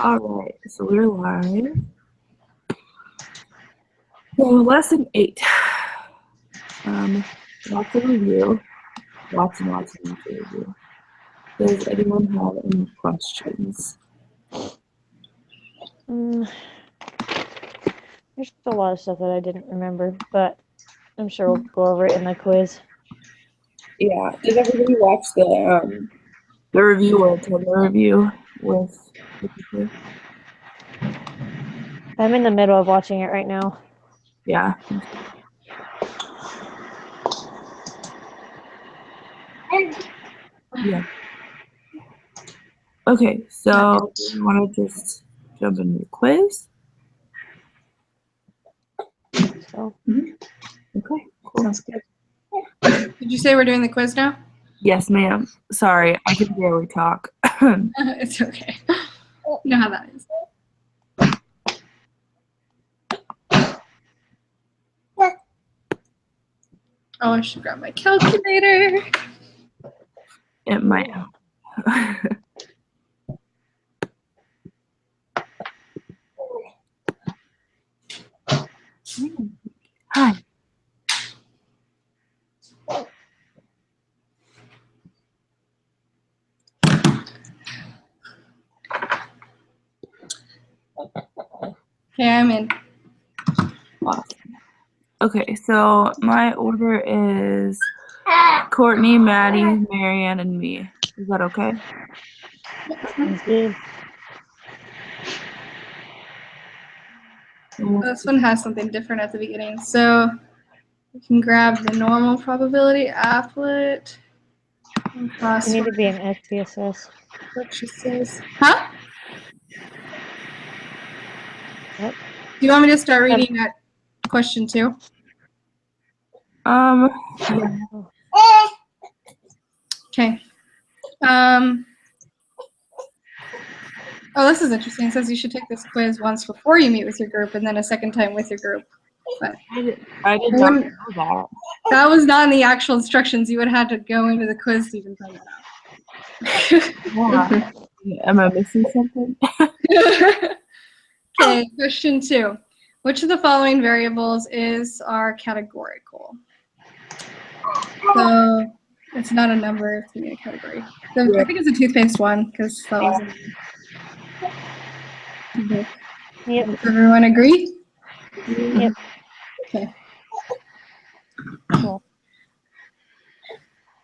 All right, so we're live. So lesson 8. Lots of review. Lots and lots of review. Does anyone have any questions? There's a lot of stuff that I didn't remember, but I'm sure we'll go over it in the quiz. Yeah. Did everybody watch the review or attend the review with you? I'm in the middle of watching it right now. Yeah. Yeah. Okay, so you want to just jump into the quiz? So Okay, cool. Sounds good. Did you say we're doing the quiz now? Yes, ma'am. Sorry, I can barely talk. It's okay. You know how that is. Oh, I should grab my calculator. It might. Hi. Okay, I'm in. Awesome. Okay, so my order is Courtney, Maddie, Marianne, and me. Is that okay? sounds good. This one has something different at the beginning. So you can grab the normal probability applet. You need to be an SPSS. Purchases. Huh? What? Do you want me to start reading at question 2? Yeah. Okay. Oh, this is interesting. It says you should take this quiz once before you meet with your group and then a second time with your group. But I did not know that. that was not in the actual instructions. You would have had to go into the quiz to even find that out. Yeah. Am I missing something? Okay, question 2. Which of the following variables are categorical? So it's not a number, it's going to be a category. So I think it's a toothpaste one because that was in the book. Yep. Does everyone agree? Yep. Okay. Cool.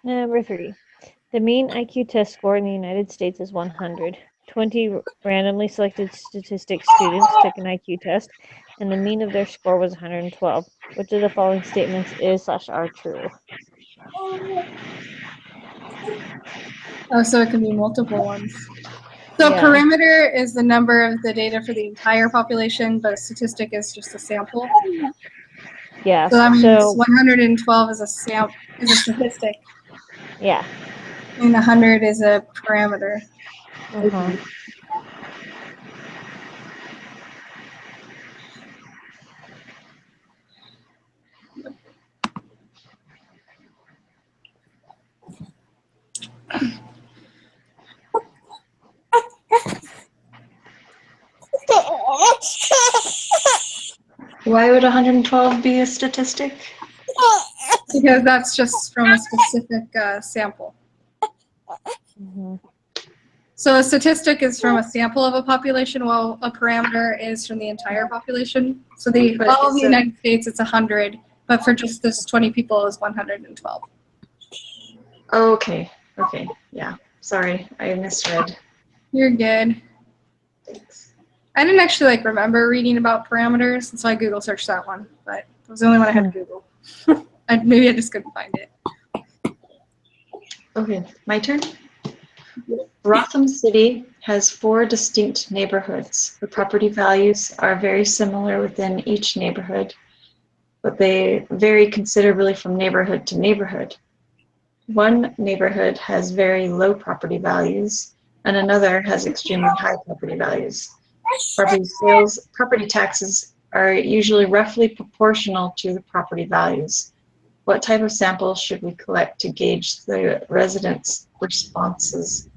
Number 3. The mean IQ test score in the United States is 100. 20 randomly selected statistics students took an IQ test, and the mean of their score was 112. Which of the following statements is/are true? Oh, so it can be multiple ones. So Yeah. perimeter is the number of the data for the entire population, but a statistic is just a sample. Yeah. So that means 112 is a statistic. Yeah. And 100 is a parameter. Uh-huh. Why would 112 be a statistic? Because that's just from a specific sample. Mm-hmm. So a statistic is from a sample of a population, while a parameter is from the entire population. So all of the United States, it's 100, but for just this 20 people, is 112. Okay. Okay. Yeah. Sorry, I misread. You're good. Thanks. I didn't actually remember reading about parameters, and so I Google searched that one, but it was the only one I had to Google. Maybe I just couldn't find it. Okay, my turn. Rotham City has 4 distinct neighborhoods. The property values are very similar within each neighborhood, but they vary considerably from neighborhood to neighborhood. One neighborhood has very low property values, and another has extremely high property values. Property taxes are usually roughly proportional to the property values. What type of sample should we collect to gauge the residents' responses?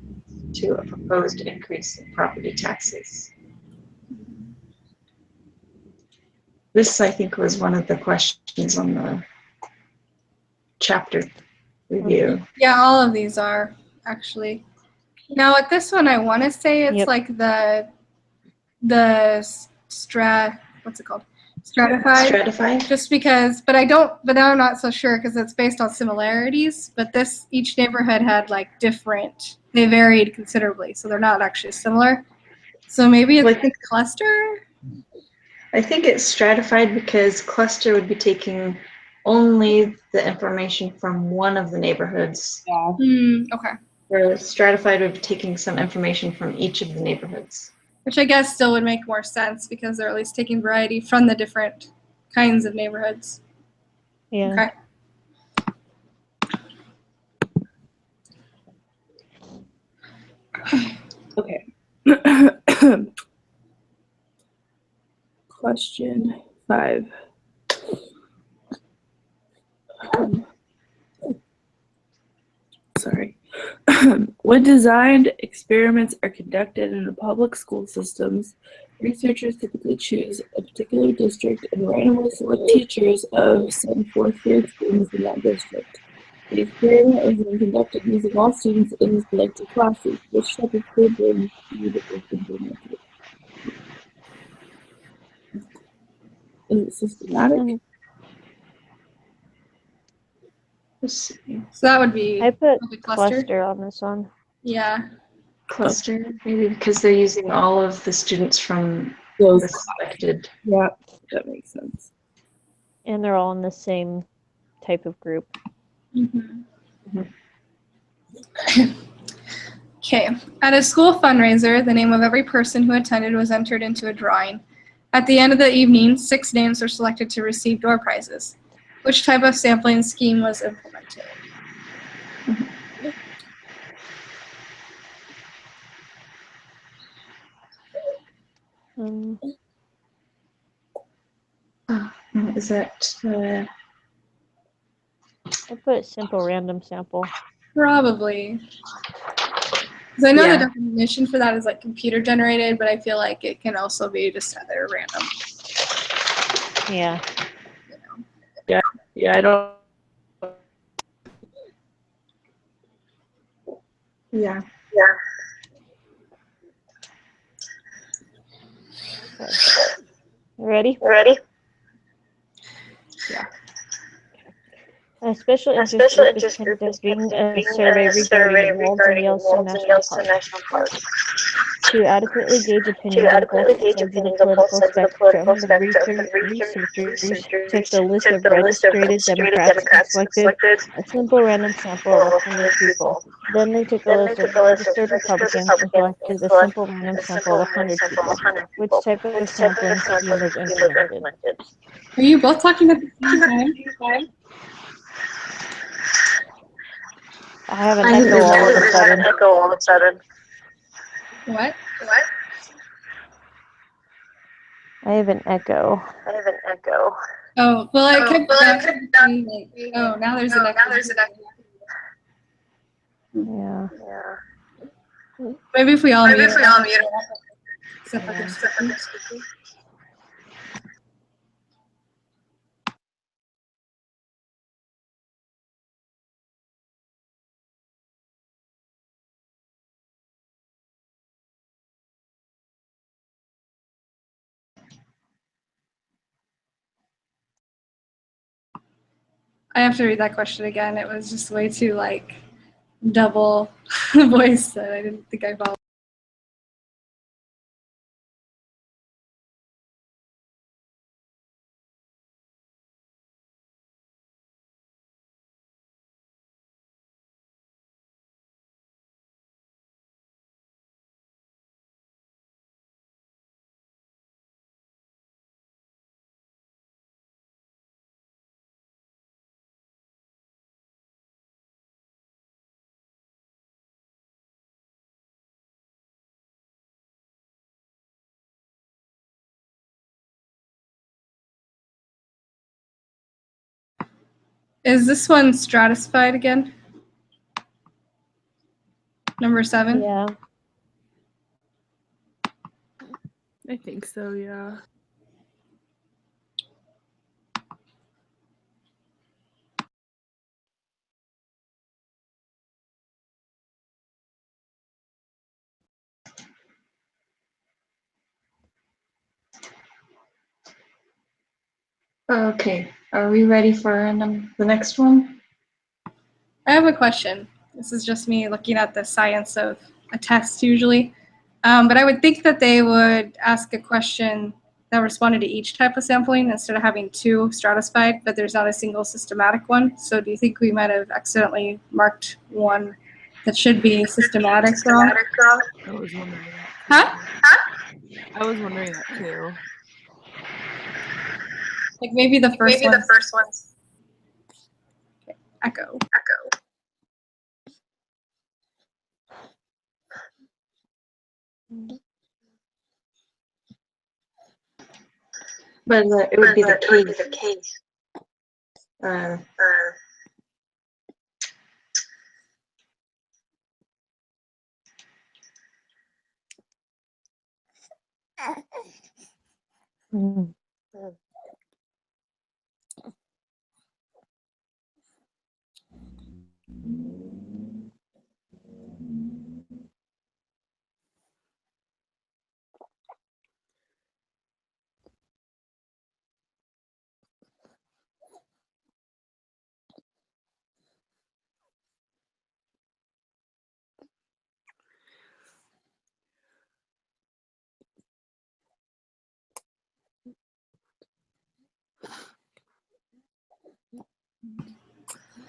to a proposed increase in property taxes. This, I think, was one of the questions on the chapter review. Yeah, all of these are actually. Now with this one, I want to say it's Yep. like the what's it called? Stratified. Stratified? Just because, but now I'm not so sure because it's based on similarities. But each neighborhood had like they varied considerably, so they're not actually similar. So maybe it's like cluster. I think it's stratified because cluster would be taking only the information from one of the neighborhoods. Yeah. Okay. Where stratified would be taking some information from each of the neighborhoods. Which I guess still would make more sense because they're at least taking variety from the different kinds of neighborhoods. Yeah. Okay. Question 5. Sorry. When designed experiments are conducted in the public school systems, researchers typically choose a particular district and randomly select teachers of some fourth-grade students in that district. The experiment is then conducted using all students in the selected classes. Which type of program is implemented? Is it systematic? Let's see. So that would be I put like a cluster. on this one. Yeah. Cluster, maybe because they're using all of the students from Those the selected. Yeah, that makes sense. And they're all in the same type of group. Okay. At a school fundraiser, the name of every person who attended was entered into a drawing. At the end of the evening, 6 names were selected to receive door prizes. Which type of sampling scheme was implemented? Is that I put simple random sample. Probably. Because I know the definition for that is like computer generated, but I feel like it can also be just either random. Yeah. Yeah, I don't. Yeah. Ready? Yeah. A special interest group is conducting a survey regarding wolves in Yellowstone National Park. To adequately gauge opinions on both sides of the political spectrum, the researchers took the list of registered Democrats and selected a simple random sample of 100 people. Then they took a list of registered Republicans and selected a simple random sample of 100 people. Which type of sampling scheme was implemented? Are you both talking at the same time? I have an echo all of a sudden. What? I have an echo. Oh, well, I kept saying like, oh, now there's an echo. Yeah. Maybe if we all mute. Except for Yeah. speaking. I have to read that question again. It was just way too like double voice that I didn't think I followed. Is this one stratified again? Number 7? Yeah. I think so, yeah. Okay, are we ready for the next one? I have a question. This is just me looking at the science of a test usually. But I would think that they would ask a question that responded to each type of sampling instead of having 2 stratified, but there's not a single systematic one. So do you think we might have accidentally marked one that should be systematic wrong? I was wondering that. Huh? I was wondering that too. Like maybe the first one's echo. But it would be the case. Mm.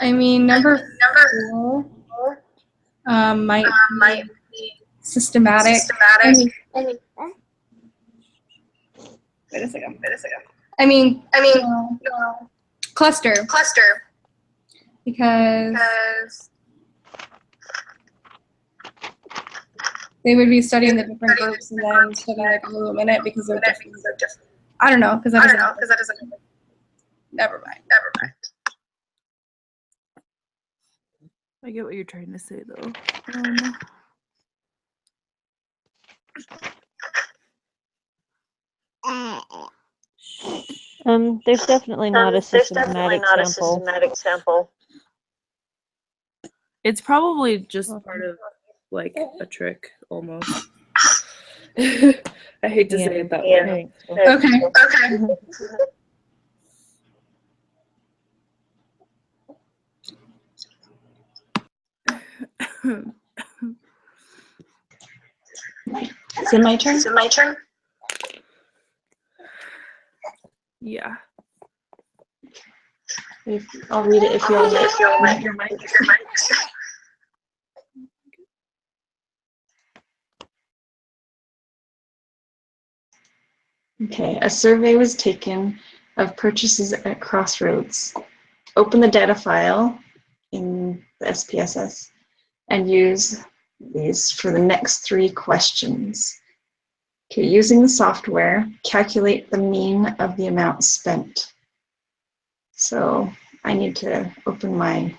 I mean, number 4 might be systematic. I mean, wait a second. I mean, cluster. Because they would be studying the different groups and then studying like a little minute because they're different. I don't know, because that doesn't. Never mind. I get what you're trying to say though. There's definitely not a systematic sample. It's probably just part of like a trick almost. I hate to say it that I way. think so. Okay. Is it my turn? Yeah. I'll read it if you all like your mic. Okay, a survey was taken of purchases at Crossroads. Open the data file in the SPSS and use these for the next 3 questions. Okay, using the software, calculate the mean of the amount spent. So I need to open my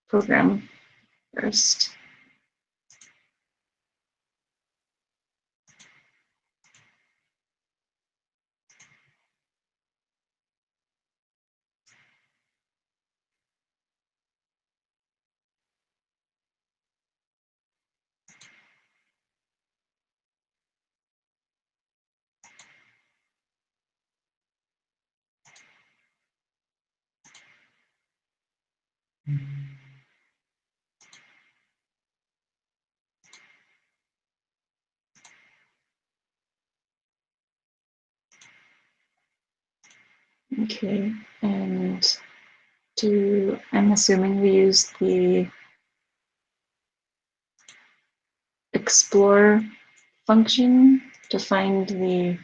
program first. Okay, and I'm assuming we use the explore function to find the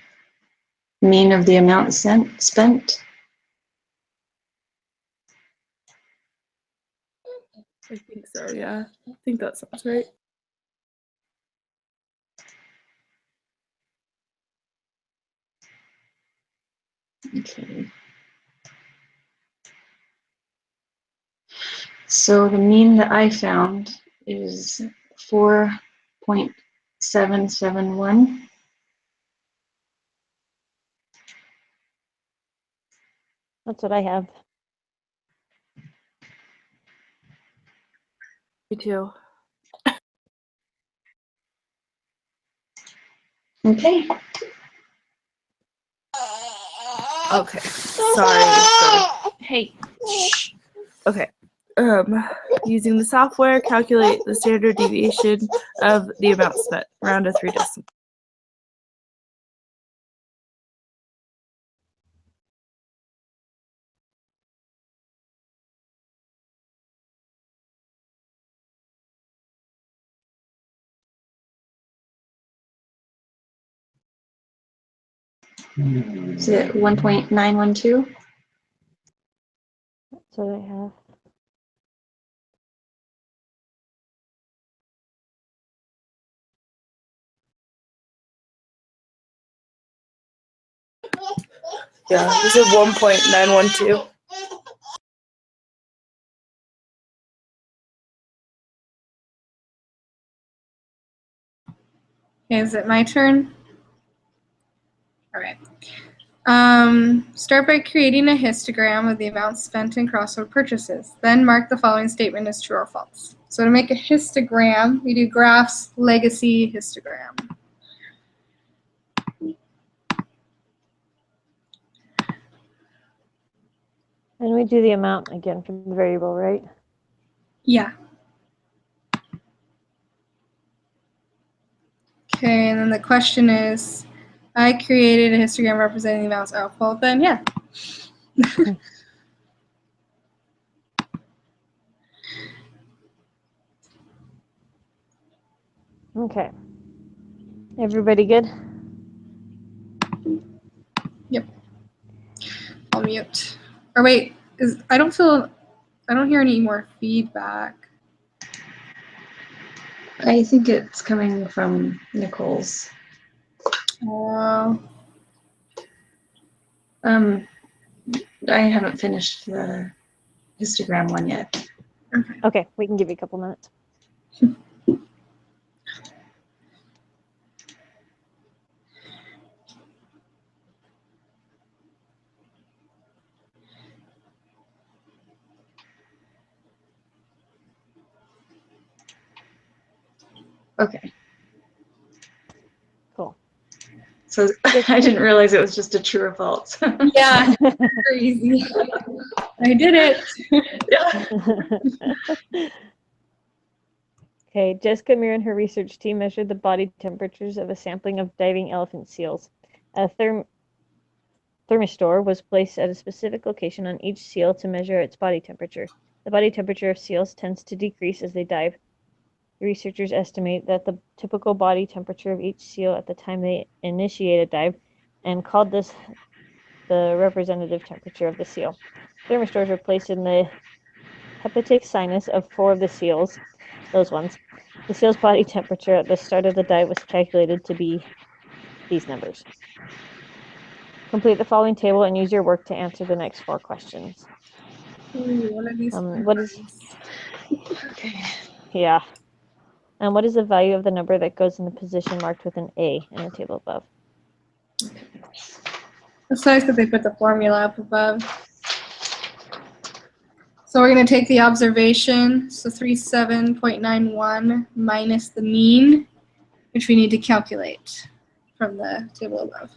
mean of the amount spent. I think so, yeah. I think that sounds right. Okay. So the mean that I found is 4.771. That's what I have. Me too. Okay. Okay. Sorry. Hey. Shh. Okay. Using the software, calculate the standard deviation of the amount spent. Round to 3 decimals. Is it 1.912? That's what I have. Yeah, this is 1.912. Okay, is it my turn? All right. Start by creating a histogram of the amount spent in crossword purchases. Then mark the following statement as true or false. So to make a histogram, we do graphs, legacy, histogram. And we do the amount again for the variable, right? Yeah. Okay, and then the question is, I created a histogram representing the amounts. Oh, well then, yeah. Okay. Everybody good? Yep. I'll mute. Or wait, I don't hear any more feedback. I think it's coming from Nicole's. Oh. I haven't finished the histogram one yet. Okay, we can give you a couple minutes. Okay. Cool. So I didn't realize it was just a true or false. Yeah, crazy. I did it. Yeah. Okay, Jessica Muir and her research team measured the body temperatures of a sampling of diving elephant seals. A thermistor was placed at a specific location on each seal to measure its body temperature. The body temperature of seals tends to decrease as they dive. The researchers estimate that the typical body temperature of each seal at the time they initiate a dive and called this the representative temperature of the seal. Thermistors were placed in the hepatic sinus of 4 of the seals, those ones. The seal's body temperature at the start of the dive was calculated to be these numbers. Complete the following table and use your work to answer the next 4 questions. Ooh, one of these What is? Okay. Yeah. And what is the value of the number that goes in the position marked with an A in the table above? It's nice that they put the formula up above. So we're going to take the observation, so 37.91 minus the mean, which we need to calculate from the table above.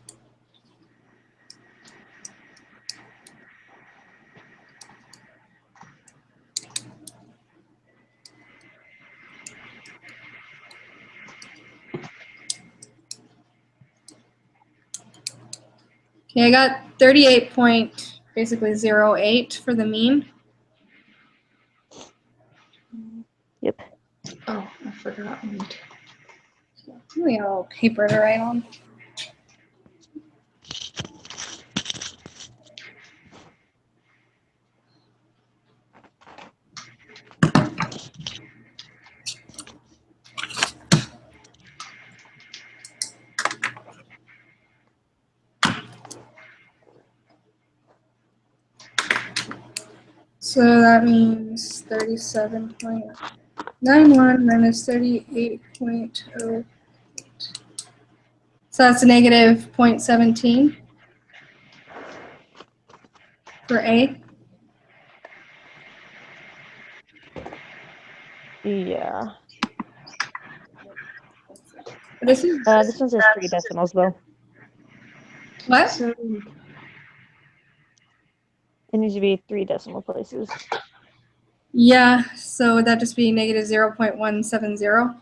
Okay, I got 38.08 for the mean. Yep. Oh, I forgot. We have a little paper to write on. So that means 37.91 minus 38.0. So that's a negative 0.17 for A. Yeah. This is This one says 3 decimals though. what? So It needs to be 3 decimal places. Yeah, so would that just be negative 0.170?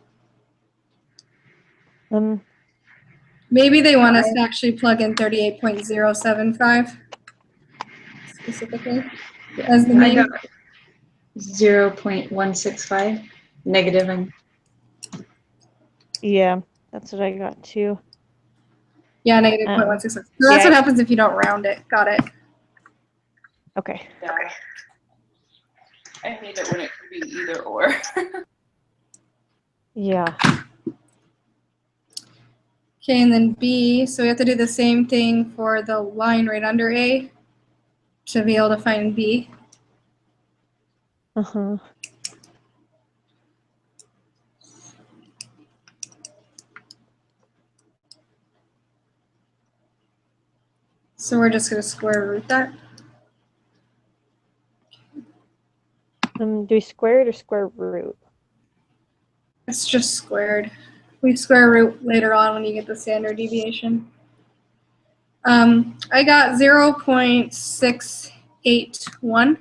Maybe they want us to actually plug in 38.075 specifically as the I mean. got 0.165 negative and Yeah, that's what I got too. Yeah, negative Um, 0.166. So that's yeah. what happens if you don't round it. Got it. Okay. Yeah. I hate it when it could be either or. Yeah. Okay, and then B, so we have to do the same thing for the line right under A to be able to find B. Uh-huh. So we're just going to square root that. Do we square it or square root? It's just squared. We square root later on when you get the standard deviation. I got 0.681.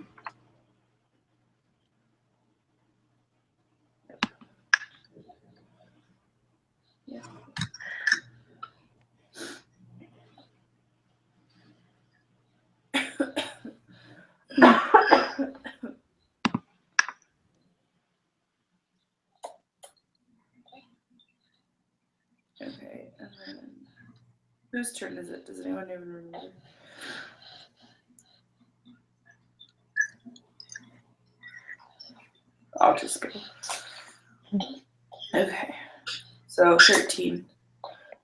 Okay, and then whose turn is it? Does anyone even remember? I'll just go. Okay, so 13.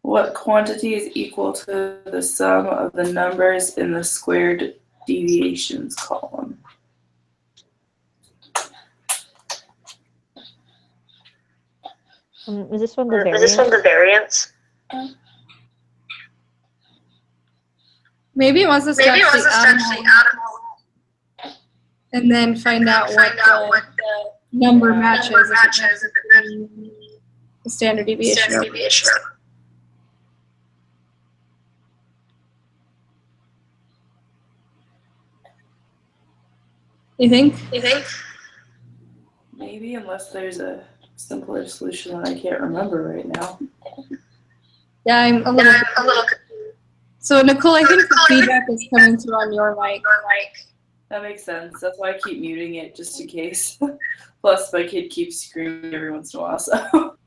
What quantity is equal to the sum of the numbers in the squared deviations column? Is this one the variance? Is this one the variance? Maybe it wants us to actually add them all and then find out what the number matches if the standard deviation. You think? Maybe, unless there's a simpler solution that I can't remember right now. Yeah, I'm a little confused. So Nicole, I think the feedback is coming through on your mic. That makes sense. That's why I keep muting it, just in case. Plus, my kid keeps screaming every once in a while, so.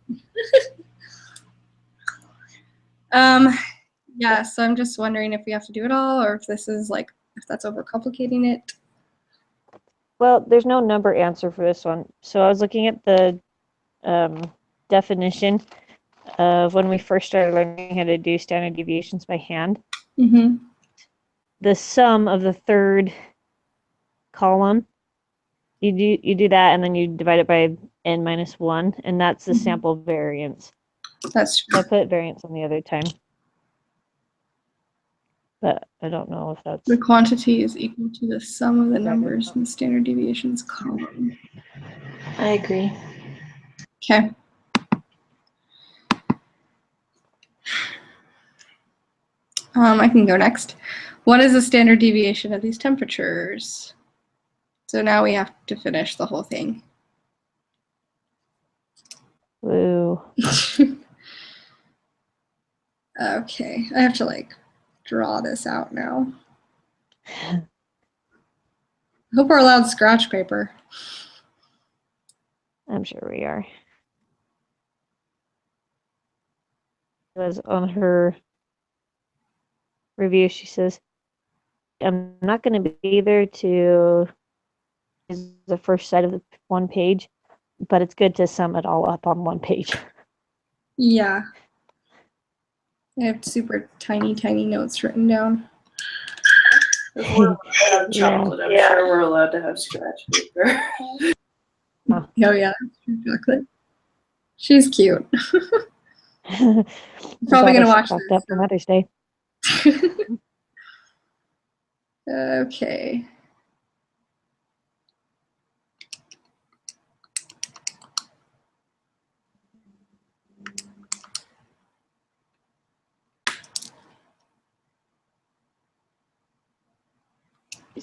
Yeah, so I'm just wondering if we have to do it all or if this is like, if that's overcomplicating it. Well, there's no number answer for this one. So I was looking at the definition of when we first started learning how to do standard deviations by hand. Mm-hmm. The sum of the third column, you do that and then you divide it by n minus 1, and that's the sample variance. That's true. I put variance on the other time, but I don't know if that's The quantity is equal to the sum of the numbers in the standard deviations column. I agree. Okay. I can go next. What is the standard deviation of these temperatures? So now we have to finish the whole thing. Woo. Okay, I have to like draw this out now. I hope we're allowed scratch paper. I'm sure we are. It was on her review, she says, I'm not going to be there to use the first side of the one page, but it's good to sum it all up on one page. Yeah. I have super tiny notes written down. If we're allowed to have Yeah. chocolate, I'm sure we're allowed to have scratch paper. Oh yeah, chocolate. She's cute. I'm Probably glad gonna I watch stocked this. up for Mother's Day. Okay.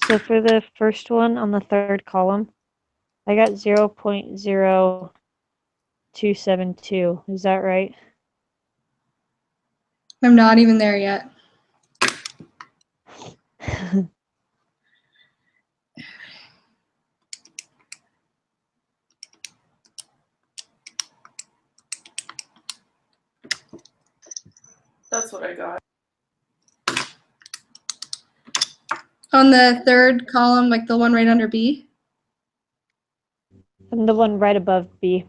So for the first one on the third column, I got 0.0272. Is that right? I'm not even there yet. That's what I got. On the third column, like the one right under B. And the one right above B.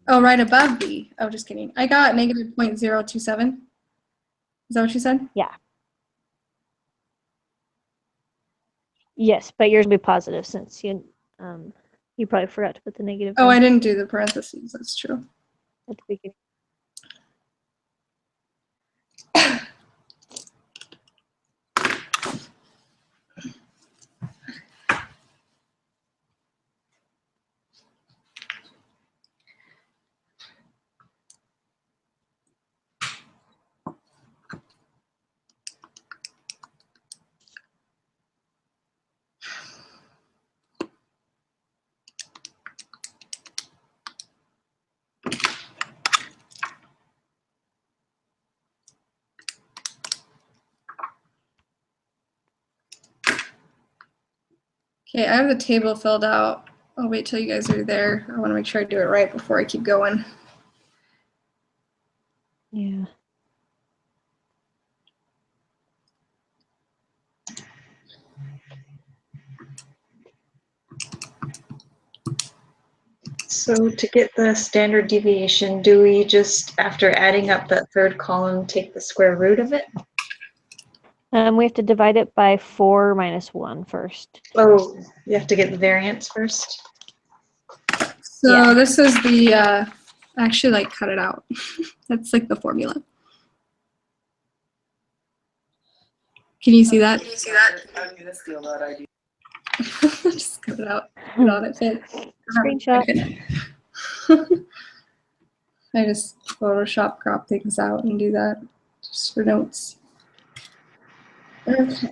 Oh, right above B. Oh, just kidding. I got negative 0.027. Is that what you said? Yeah. Yes, but yours will be positive since you probably forgot to put the negative Oh, in I didn't do the parentheses. That's true. at the beginning. Okay, I have the table filled out. I'll wait till you guys are there. I want to make sure I do it right before I keep going. Yeah. So to get the standard deviation, do we just, after adding up that third column, take the square root of it? We have to divide it by 4 minus 1 first. Oh, you have to get the variance first? So Yeah. this is the, actually like cut it out. That's like the formula. Can you see that? I'm gonna steal that idea. Just cut it out. Put it on it fits. Screenshot. I just Photoshop crop things out and do that just for notes. Okay.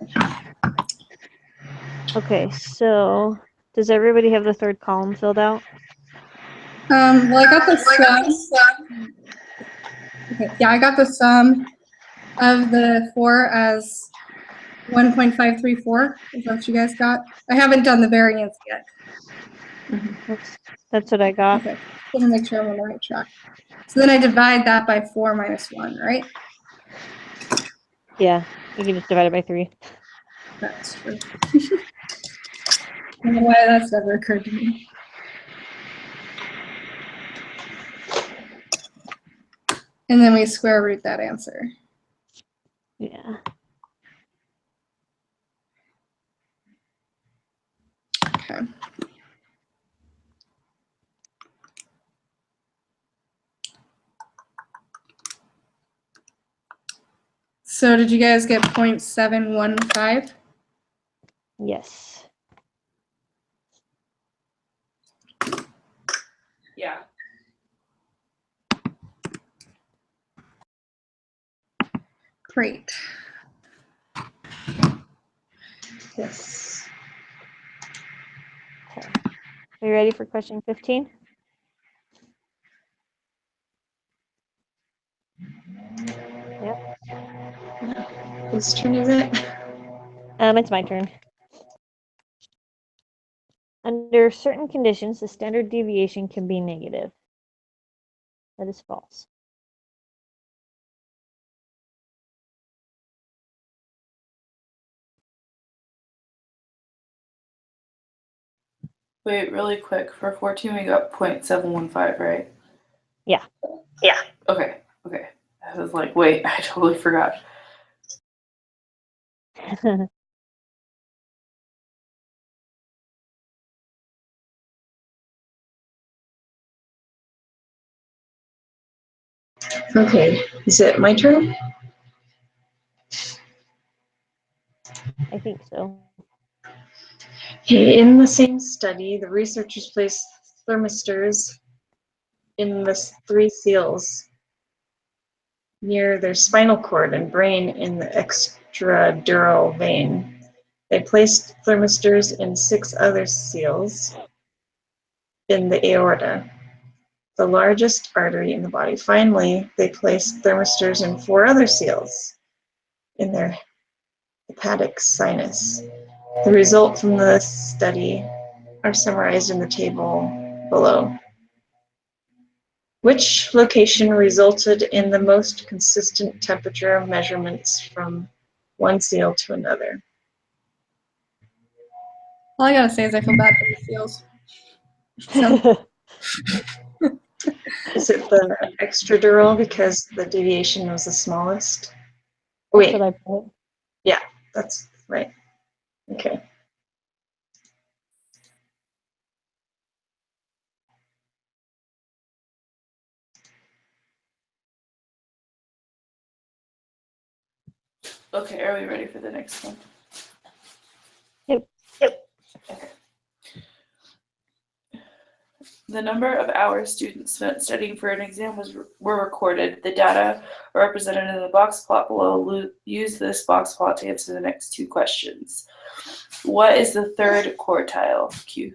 Okay, so does everybody have the third column filled out? Well, I got the sum. Okay, yeah, I got the sum of the 4 as 1.534. Is that what you guys got? I haven't done the variance yet. That's what I got. Okay, just want to make sure I'm on the right track. So then I divide that by 4 minus 1, right? Yeah, you can just divide it by 3. That's true. I don't know why that's never occurred to me. And then we square root that answer. Yeah. Okay. So did you guys get 0.715? Yes. Yeah. Great. Yes. Okay. Are you ready for question 15? Yep. Whose turn is it? It's my turn. Under certain conditions, the standard deviation can be negative. That is false. Wait, really quick. For 14, we got 0.715, right? Yeah. Okay. I was like, wait, I totally forgot. Okay, is it my turn? I think so. Okay, in the same study, the researchers placed thermistors in the 3 seals near their spinal cord and brain in the extradural vein. They placed thermistors in 6 other seals in the aorta, the largest artery in the body. Finally, they placed thermistors in 4 other seals in their hepatic sinus. The results from the study are summarized in the table below. Which location resulted in the most consistent temperature measurements from one seal to another? All I gotta say is I feel bad for the seals. So, Is it the extradural because the deviation was the smallest? That's Wait, what I put. yeah, that's right. Okay. Okay, are we ready for the next one? Yep. Okay. The number of hours students spent studying for an exam were recorded. The data are represented in the box plot below. Use this box plot to answer the next 2 questions. What is the third quartile? Q3.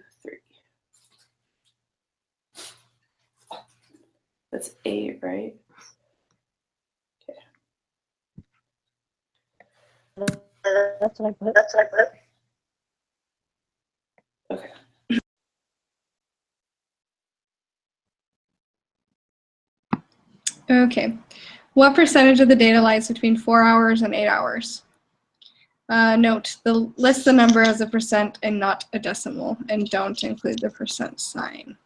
That's 8, right? That's what I put. Okay. okay. What percentage of the data lies between 4 hours and 8 hours? Note, list the number as a percent and not a decimal, and don't include the percent sign.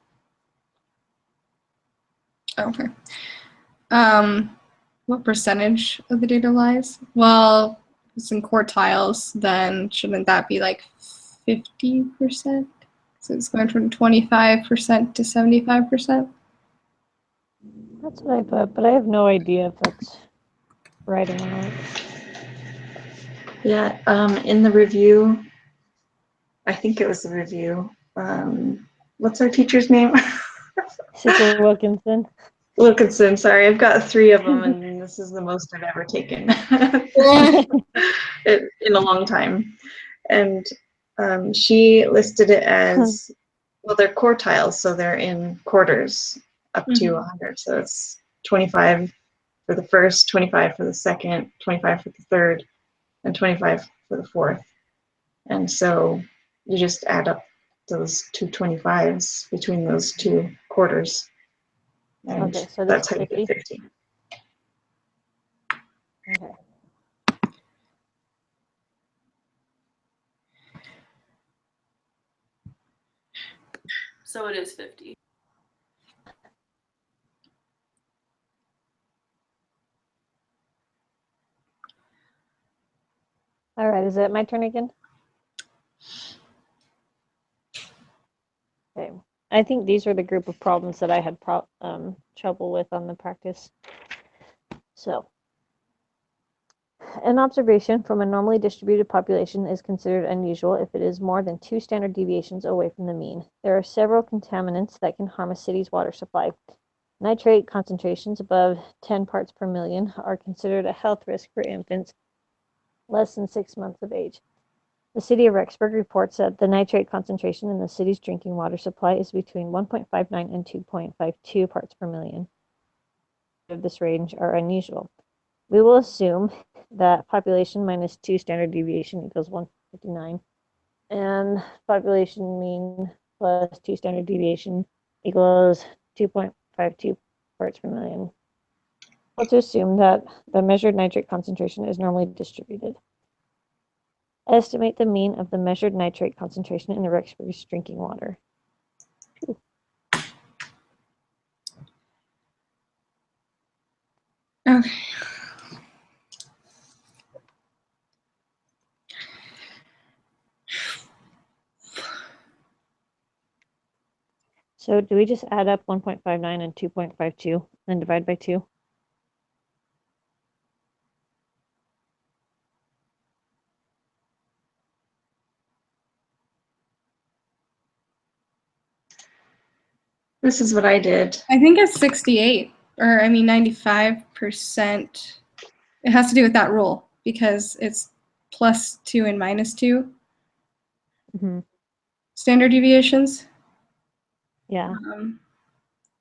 Okay. What percentage of the data lies? Well, if it's in quartiles, then shouldn't that be like 50%? So it's going from 25% to 75%? That's what I put, but I have no idea if that's right or not. Yeah, in the review, I think it was the review. What's our teacher's name? Cecil Wilkinson. Wilkinson, sorry, I've got 3 of them, and this is the most I've ever taken in a long time. And she listed it as, well, they're quartiles, so they're in quarters up to 100. So it's 25 for the first, 25 for the second, 25 for the third, and 25 for the fourth. And so you just add up those 2 25s between those 2 quarters. And Okay, so that's this how you is get 50. 50. Okay. So it is 50. All right, is it my turn again? Okay. I think these are the group of problems that I had trouble with on the practice. So, an observation from a normally distributed population is considered unusual if it is more than 2 standard deviations away from the mean. There are several contaminants that can harm a city's water supply. Nitrate concentrations above 10 parts per million are considered a health risk for infants less than 6 months of age. The city of Rexburg reports that the nitrate concentration in the city's drinking water supply is between 1.59 and 2.52 parts per million. Of this range are unusual. We will assume that population minus 2 standard deviation equals 159, and population mean plus 2 standard deviation equals 2.52 parts per million. Let's assume that the measured nitrate concentration is normally distributed. Estimate the mean of the measured nitrate concentration in the Rexburg's drinking water. Okay. So do we just add up 1.59 and 2.52 and divide by 2? This is what I did. I think it's 68, or I mean 95%. It has to do with that rule because it's +2 and -2 Hmm. standard deviations. Yeah,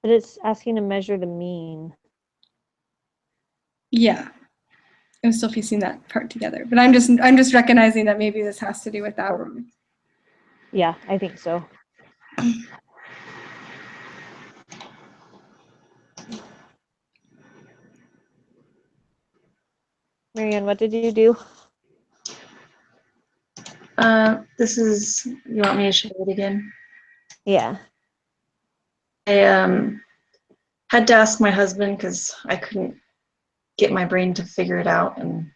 but it's asking to measure the mean. Yeah, I'm still piecing that part together, but I'm just recognizing that maybe this has to do with that rule. Yeah, I think so. Marianne, what did you do? This is, you want me to show it again? Yeah. I had to ask my husband because I couldn't get my brain to figure it out. And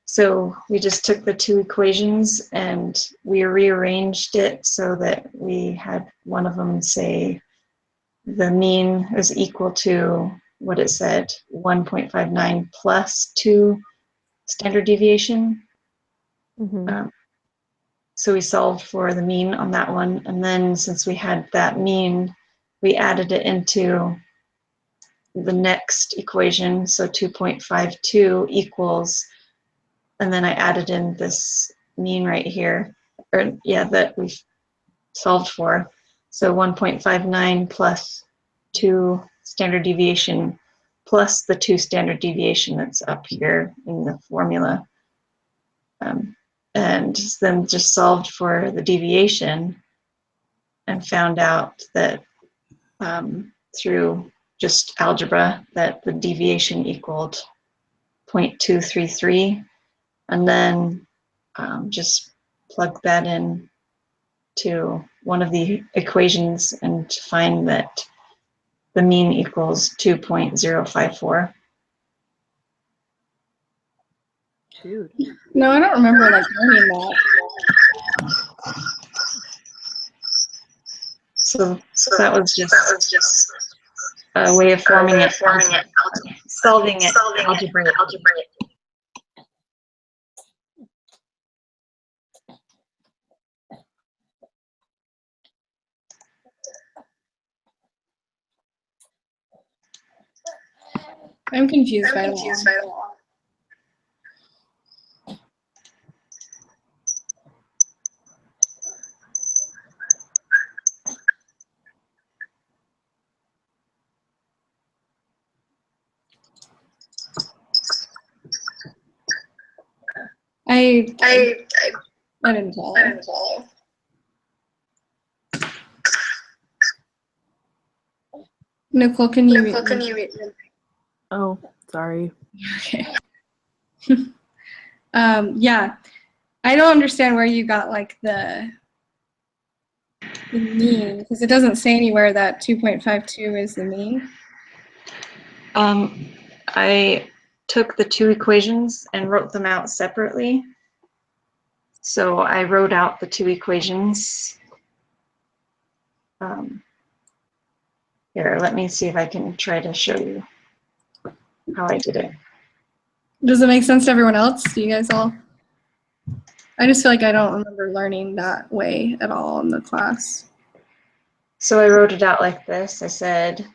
so we just took the two equations and we rearranged it so that we had one of them say the mean is equal to what it said, 1.59 plus 2 standard deviation. Mm-hmm. So we solved for the mean on that one. And then since we had that mean, we added it into the next equation. So 2.52 equals, and then I added in this mean right here, or yeah, that we solved for. So 1.59 plus 2 standard deviation plus the 2 standard deviation that's up here in the formula. And then just solved for the deviation and found out that through just algebra that the deviation equaled 0.233, and then just plug that in to one of the equations and find that the mean equals 2.054. Dude. No, I don't remember like learning that. So that was just a way of forming it, solving it algebraically. I'm confused by the law. I didn't follow. Nicole, can you read? Oh, sorry. Okay. Yeah, I don't understand where you got like the mean, because it doesn't say anywhere that 2.52 is the mean. I took the two equations and wrote them out separately. So I wrote out the two equations. Here, let me see if I can try to show you how I did it. Does it make sense to everyone else? Do you guys all? I just feel like I don't remember learning that way at all in the class. So I wrote it out like this. I said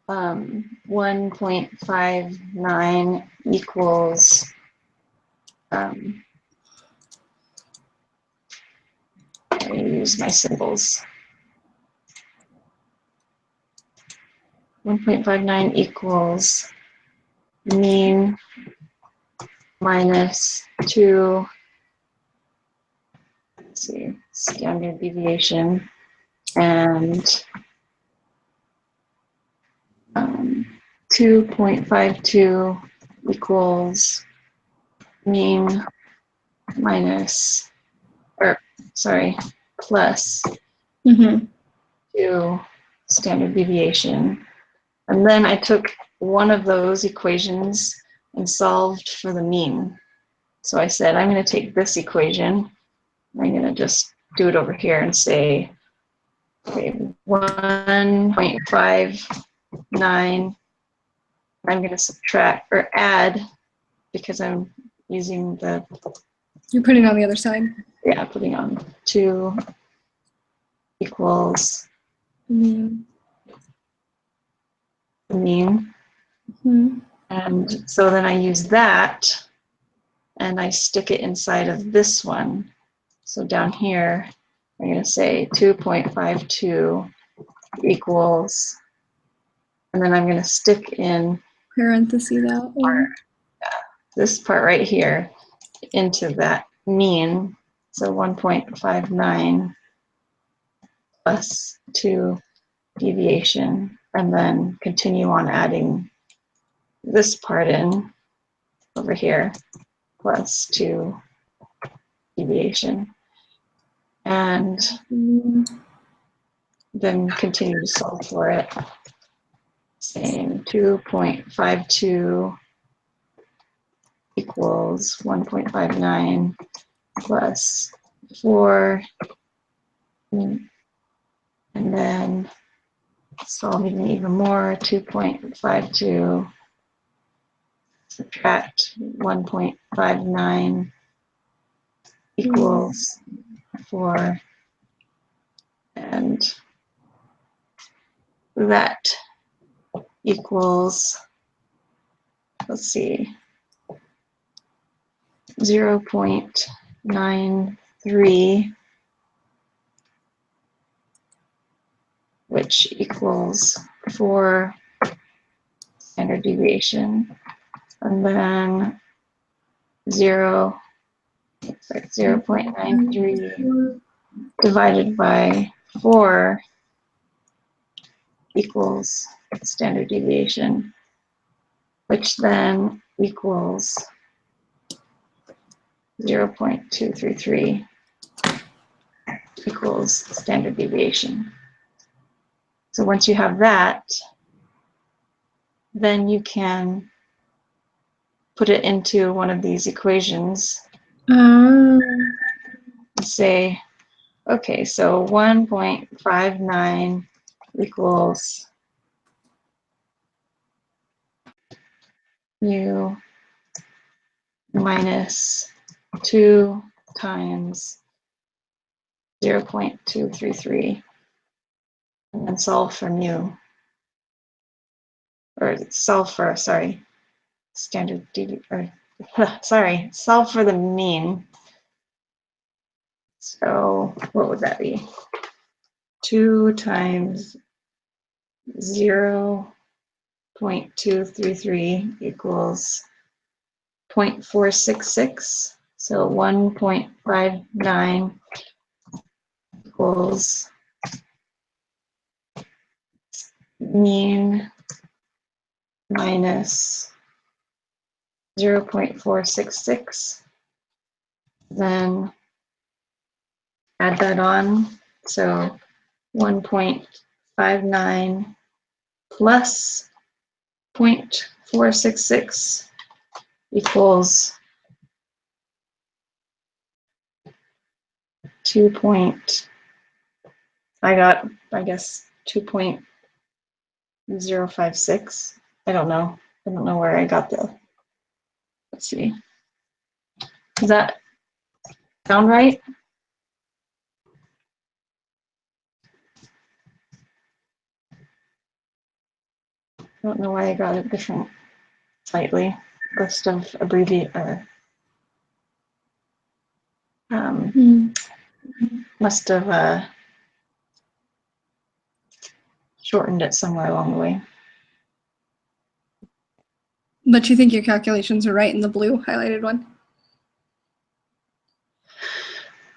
1.59 equals I use my symbols. 1.59 equals mean minus 2, let's see, standard deviation, and 2.52 equals mean minus, or sorry, plus 2 standard deviation. And then I took one of those equations and solved for the mean. So I said, I'm going to take this equation, I'm going to just do it over here and say, okay, 1.59, I'm going to subtract or add, because I'm using the, You're putting it on the other side. yeah, putting on 2 equals Mm. the mean. Mhm. And so then I use that and I stick it inside of this one. So down here, I'm going to say 2.52 equals, and then I'm going to stick in Parenthesis that one. this part right here into that mean. So 1.59 plus 2 deviation, and then continue on adding this part in over here plus 2 deviation, and then continue to solve for it. Saying 2.52 equals 1.59 plus 4, and then solving even more, 2.52 subtract 1.59 equals 4, and that equals, let's see, 0.93, which equals 4 standard deviation, and then 0.93 divided by 4 equals standard deviation, which then equals 0.233 equals standard deviation. So once you have that, then you can put it into one of these equations and say, okay, so 1.59 equals mu minus 2 times 0.233, and then solve for mu, or solve for, sorry, standard deviation, or sorry, solve for the mean. So what would that be? 2 times 0.233 equals 0.466. So 1.59 equals mean minus 0.466. Then add that on. So 1.59 plus 0.466 equals 2. I guess 2.056. I don't know. I don't know where I got the. Let's see. Does that sound right? I don't know why I got a different, slightly list of must have shortened it somewhere along the way. But you think your calculations are right in the blue highlighted one?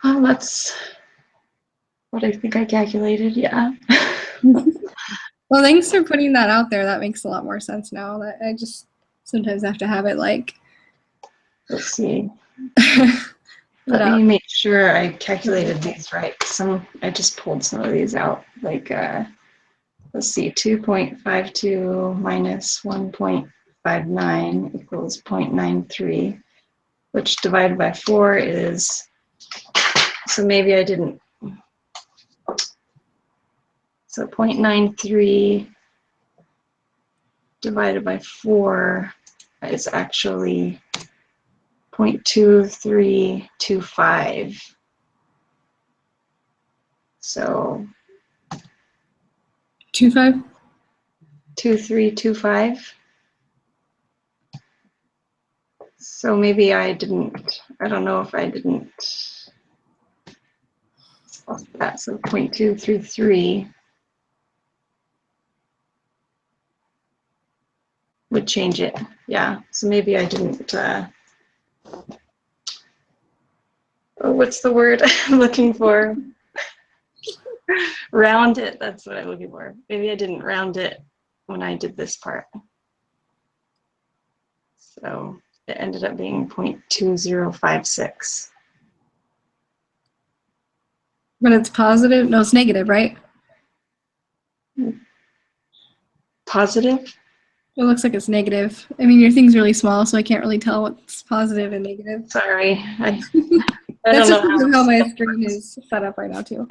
Oh, that's what I think I calculated, yeah. Well, thanks for putting that out there. That makes a lot more sense now. That I just sometimes have to have it like. Let's see. But, Let me make sure I calculated these right. I just pulled some of these out. Like, let's see, 2.52 minus 1.59 equals 0.93, which divided by 4 is, so maybe I didn't. So 0.93 divided by 4 is actually 0.2325. So 25. 2325. So maybe I don't know if I didn't. That's a 0.233 would change it. Yeah, so maybe I didn't, oh, what's the word I'm looking for? Round it, that's what I'm looking for. Maybe I didn't round it when I did this part. So it ended up being 0.2056. But it's positive? No, it's negative, right? Positive? It looks like it's negative. I mean, your thing's really small, so I can't really tell what's positive and negative. Sorry, I That's don't just know because of how my screen is set up right now, too.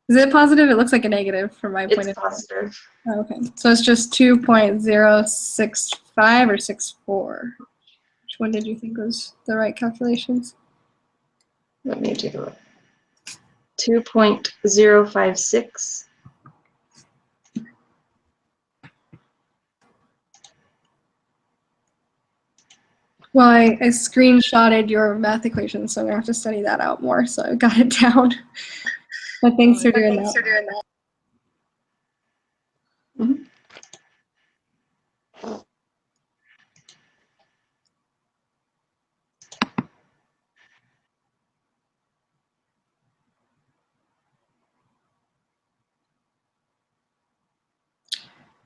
Is it positive? It looks like a negative from my point of It's view. positive. Oh, okay, so it's just 2.065 or 64. Which one did you think was the right calculations? Let me take a look. 2.056. Well, I screenshotted your math equation, so I'm gonna have to study that out more. So I got it down. But thanks for doing that. Mhm.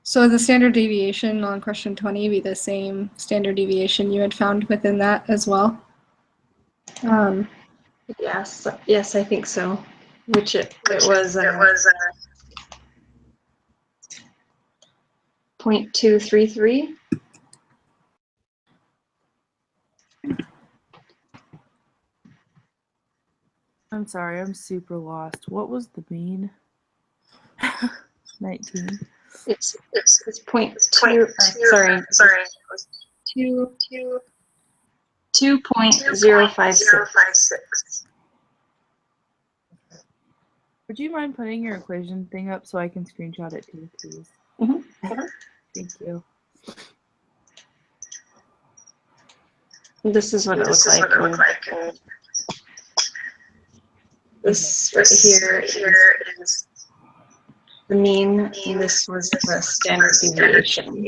So the standard deviation on question 20 be the same standard deviation you had found within that as well? Yes, yes, I think so. Which it was 0.233. I'm sorry, I'm super lost. What was the mean? 19. It's 0.2. Sorry, two 2.056. Would you mind putting your equation thing up so I can screenshot it too, please? Mhm. Thank you. This is what it looks like. This right here is the mean, and this was the standard deviation.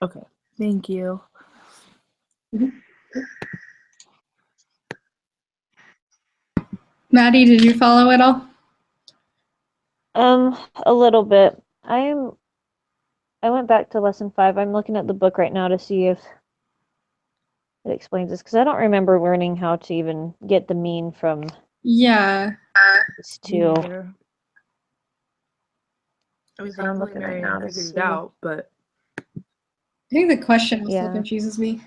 Okay, thank you. Maddie, did you follow it all? A little bit. I went back to lesson 5. I'm looking at the book right now to see if it explains this, because I don't remember learning how to even get the mean from Yeah. these two. Neither. I mean, So I'm thankfully looking right Mary now to figured it see. out, but I think the question also Yeah. confuses me.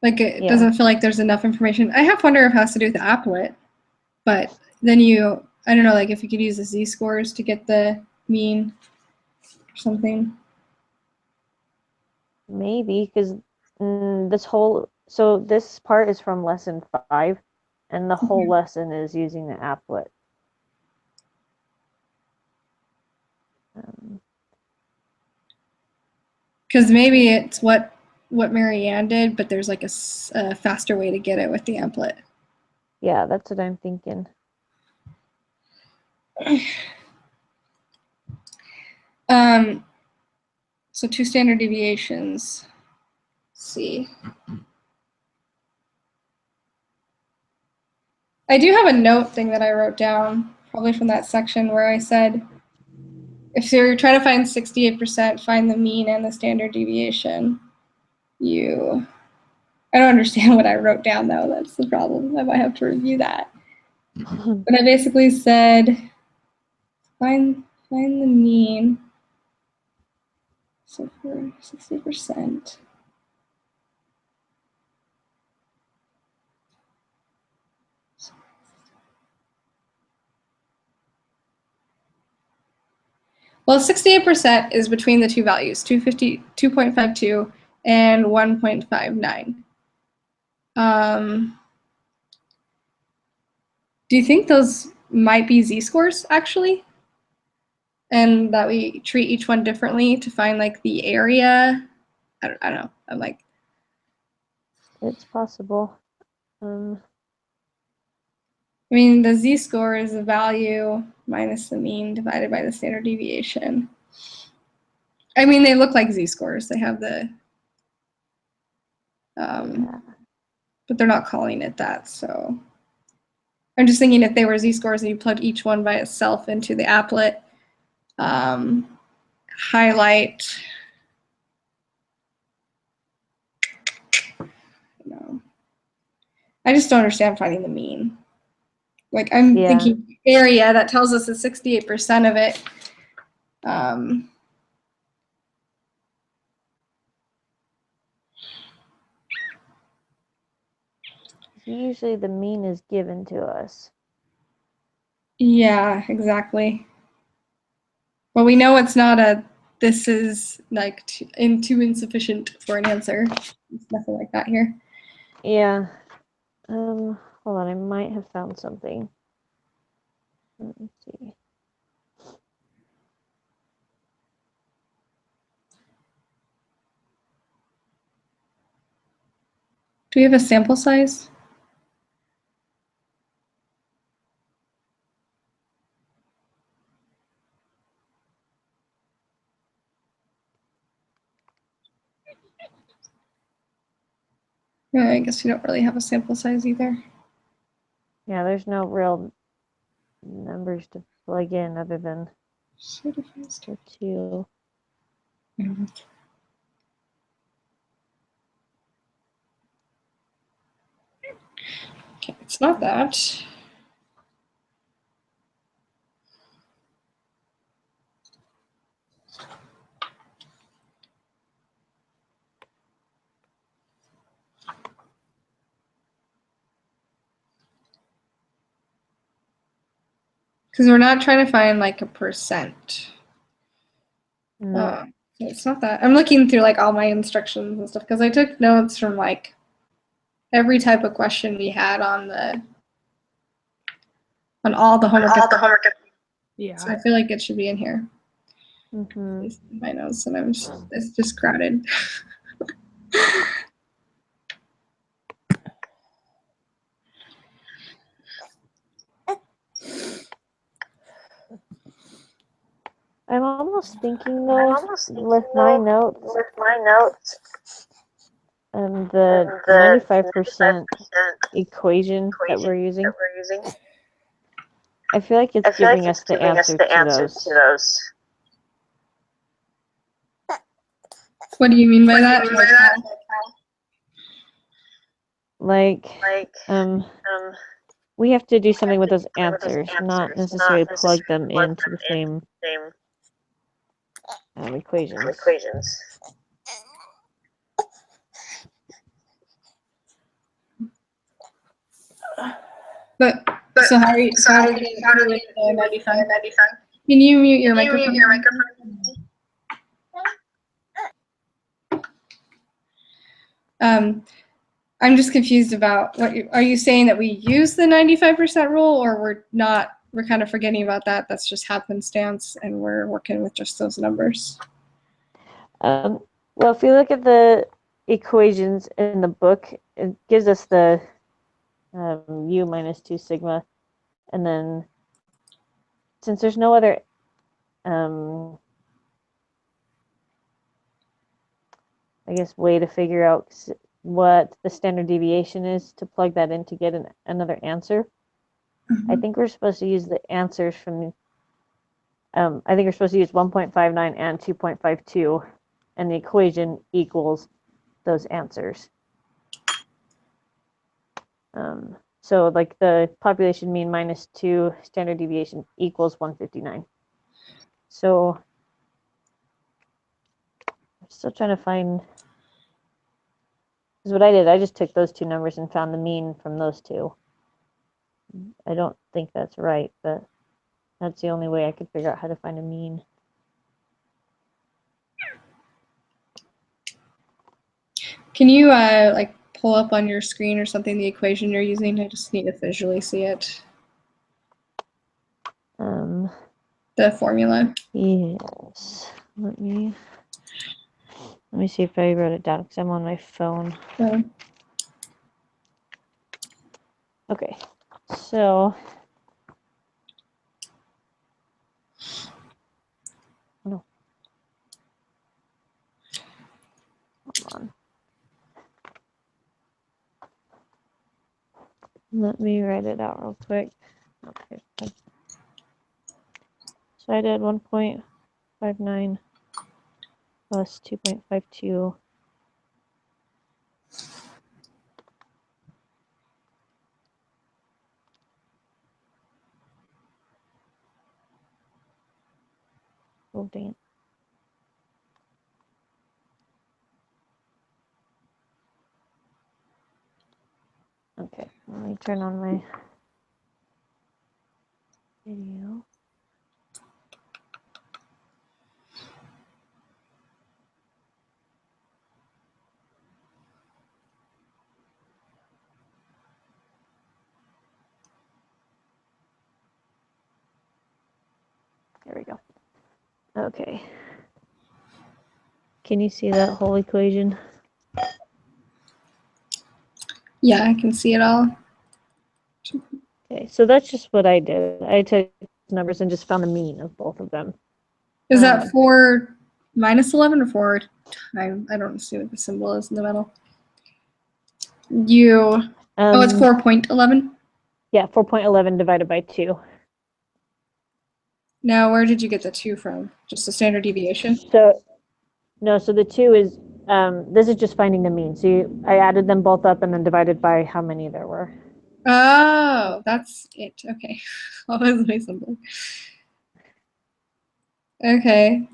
Like, it Yeah. doesn't feel like there's enough information. I half wonder if it has to do with the applet, but then I don't know, like if you could use the z-scores to get the mean or something. Maybe, because this part is from lesson 5, and the whole lesson is using the applet. Because maybe it's what Mary Ann did, but there's like a faster way to get it with the applet. Yeah, that's what I'm thinking. So 2 standard deviations. Let's see. I do have a note thing that I wrote down, probably from that section where I said, if you're trying to find 68%, find the mean and the standard deviation. I don't understand what I wrote down though. That's the problem. I might have to review that. But I basically said, find the mean. So for 60%. Well, 68% is between the two values, 2.52 and 1.59. Do you think those might be z-scores actually? And that we treat each one differently to find like the area? I don't know. I'm like, It's possible. I mean, the z-score is the value minus the mean divided by the standard deviation. I mean, they look like z-scores. They have the, Yeah. but they're not calling it that. So I'm just thinking if they were z-scores and you plug each one by itself into the applet, highlight, no. I just don't understand finding the mean. Like I'm Yeah. thinking area that tells us that 68% of it. Usually the mean is given to us. Yeah, exactly. Well, we know it's not a, this is like too insufficient for an answer. There's nothing like that here. Yeah. Hold on, I might have found something. Let me see. Do we have a sample size? I guess we don't really have a sample size either. Yeah, there's no real numbers to plug in other than the two. Okay, it's not that. Because we're not trying to find like a percent. No. So it's not that. I'm looking through like all my instructions and stuff because I took notes from like every type of question we had on the all the homework. Yeah. So I feel like it should be in here. Mm-hmm. It's in my notes, and it's just crowded. I'm almost thinking though, with my notes and the 95% equation that we're using, I feel like it's giving us the answer to those. What do you mean by that? Like, we have to do something with those answers, not necessarily plug them into the same equations. But so how are you getting through with the 95? Can you mute your microphone? I'm just confused about what are you saying that we use the 95% rule, or we're not? We're kind of forgetting about that. That's just happenstance, and we're working with just those numbers. Well, if you look at the equations in the book, it gives us the u minus 2 sigma, and then since there's no other I guess way to figure out what the standard deviation is to plug that in to get another answer. I think we're supposed to use the answers from I think we're supposed to use 1.59 and 2.52, and the equation equals those answers. So like the population mean minus 2 standard deviation equals 159. So I'm still trying to find, because what I did, I just took those two numbers and found the mean from those two. I don't think that's right, but that's the only way I could figure out how to find a mean. Can you like pull up on your screen or something the equation you're using? I just need to visually see it. the formula. Yes. Let me see if I wrote it down because I'm on my phone. So, Okay. So no. Hold on. Let me write it out real quick. Okay. So I did 1.59 plus 2.52. Oh, dang it. Okay, let me turn on my video. There we go. Okay. Can you see that whole equation? yeah, I can see it all. Okay, so that's just what I did. I took numbers and just found the mean of both of them. Is that 4 minus 11 or 4 times? I don't see what the symbol is in the middle. Oh, it's 4.11? Yeah, 4.11 divided by 2. Now, where did you get the 2 from? Just the standard deviation? So, no, so the 2 is, this is just finding the mean. So I added them both up and then divided by how many there were. Oh, that's it. Okay. That was way simple. Okay.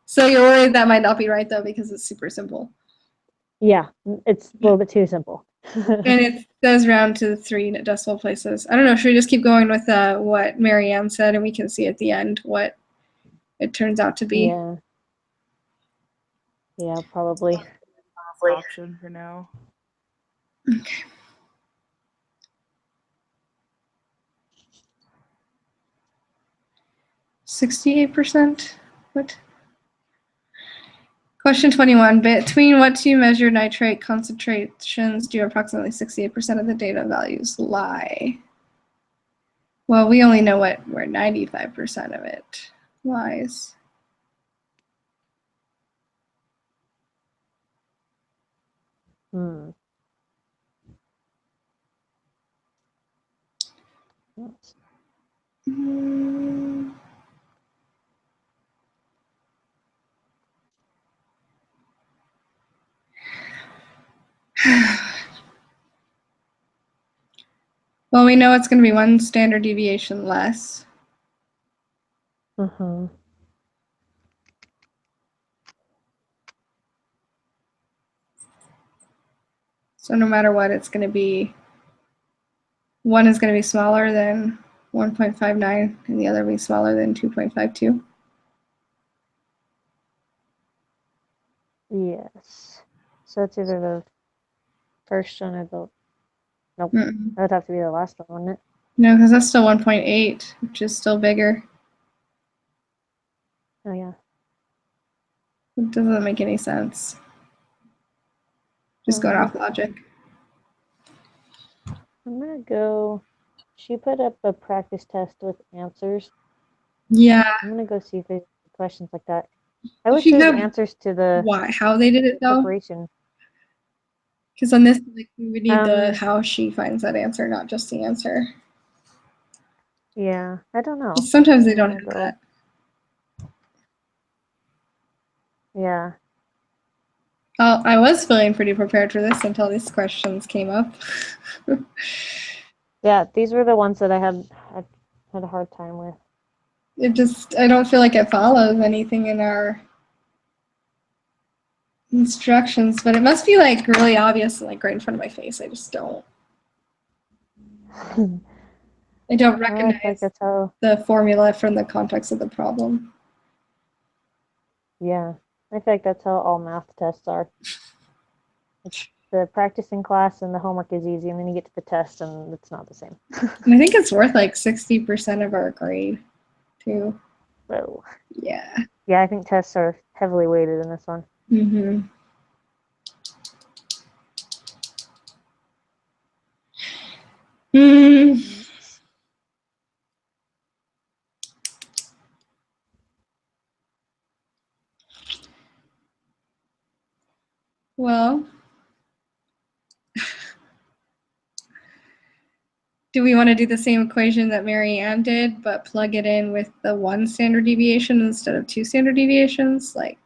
So you're worried that might not be right, though, because it's super simple. Yeah, it's a little bit too simple. And it does round to 3 decimal places. I don't know. Should we just keep going with what Marianne said, and we can see at the end what it turns out to be? Yeah. Yeah, probably. Option for now. Okay. 68%? What? Question 21. Between what two measured nitrate concentrations do approximately 68% of the data values lie? Well, we only know where 95% of it lies. Hmm. Mm. Well, we know it's going to be 1 standard deviation less. Uh-huh. So no matter what, it's going to be, 1 is going to be smaller than 1.59 and the other will be smaller than 2.52. Yes. So it's either the first one or the, nope, Mm-mm. that would have to be the last one, wouldn't it? No, because that's still 1.8, which is still bigger. Oh, yeah. It doesn't make any sense. Just going off logic. I'm gonna go, she put up a practice test with answers. Yeah. I'm gonna go see if there's questions like that. I wish If you there's have answers to the how they did it though, preparation. because on this, like, we would need the how she finds that answer, not just the answer. Yeah, I don't know. Sometimes they don't have that. Yeah. I was feeling pretty prepared for this until these questions came up. Yeah, these were the ones that I had a hard time with. I don't feel like it follows anything in our instructions, but it must be like really obvious, like right in front of my face. I just don't. I don't recognize the formula from the context of the problem. Yeah, I feel like that's how all math tests are. It's the practicing class and the homework is easy, and then you get to the test and it's not the same. And I think it's worth like 60% of our grade, too. So, Yeah. yeah, I think tests are heavily weighted in this one. Mm-hmm. Mm. Well, do we want to do the same equation that Mary Ann did, but plug it in with the 1 standard deviation instead of 2 standard deviations? Like,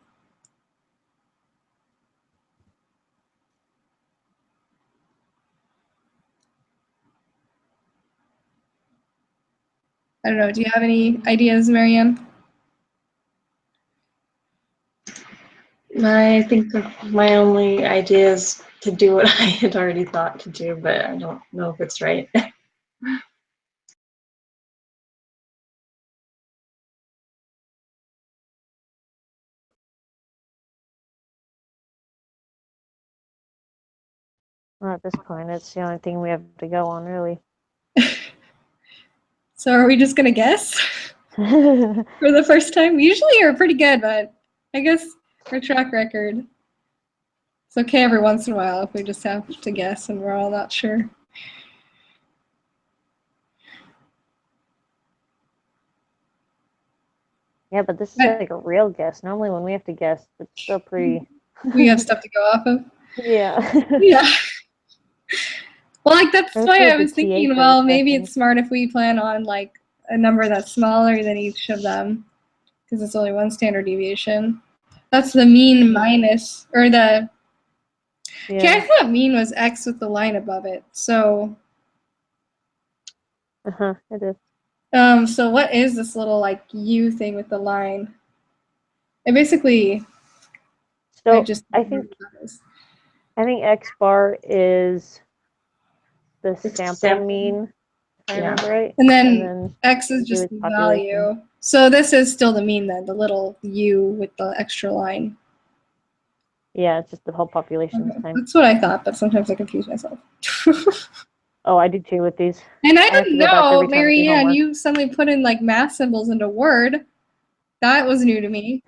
I don't know. Do you have any ideas, Mary Ann? I think my only idea is to do what I had already thought to do, but I don't know if it's right. Well, at this point, it's the only thing we have to go on, really. So are we just going to guess for the first time? We usually are pretty good, but I guess our track record. It's okay every once in a while if we just have to guess and we're all not sure. Yeah, but this is like a real guess. Normally when we have to guess, it's still pretty... We have stuff to go off of. Yeah. Yeah. Well, like that's Or why with I the was TA thinking, for well, maybe questions. it's smart if we plan on like a number that's smaller than each of them because it's only 1 standard deviation. That's the mean minus, or the, okay, I Yeah. thought mean was x with the line above it. So, It is. so what is this little like u thing with the line? It basically, So I I think X bar is the It's sample sample. mean, if I Yeah. remember right. And then x is U just is the population. value. So this is still the mean then, the little u with the extra line. Yeah, it's just the whole population this time. That's what I thought, but sometimes I confuse myself. Oh, I do too with these. And I have to didn't go back know, every time to do Mary Ann, homework. you suddenly put in like math symbols into Word. That was new to me.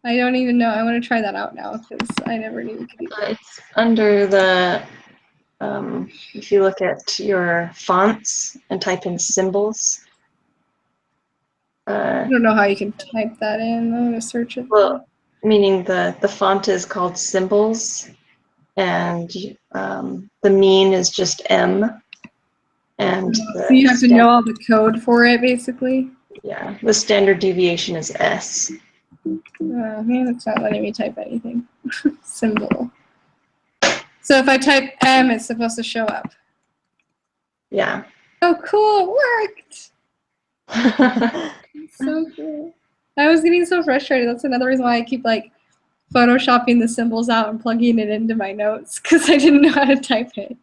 I don't even know. I want to try that out now because I never knew you could do that. It's under the, if you look at your fonts and type in symbols. I don't know how you can type that in. I'm going to search it. Well, meaning the font is called symbols, and the mean is just M, and So you have to know all the code for it, basically. Yeah, the standard deviation is S. Man, it's not letting me type anything. Symbol. So if I type M, it's supposed to show up. Yeah. Oh, cool! It worked. So cool. I was getting so frustrated. That's another reason why I keep like photoshopping the symbols out and plugging it into my notes because I didn't know how to type it.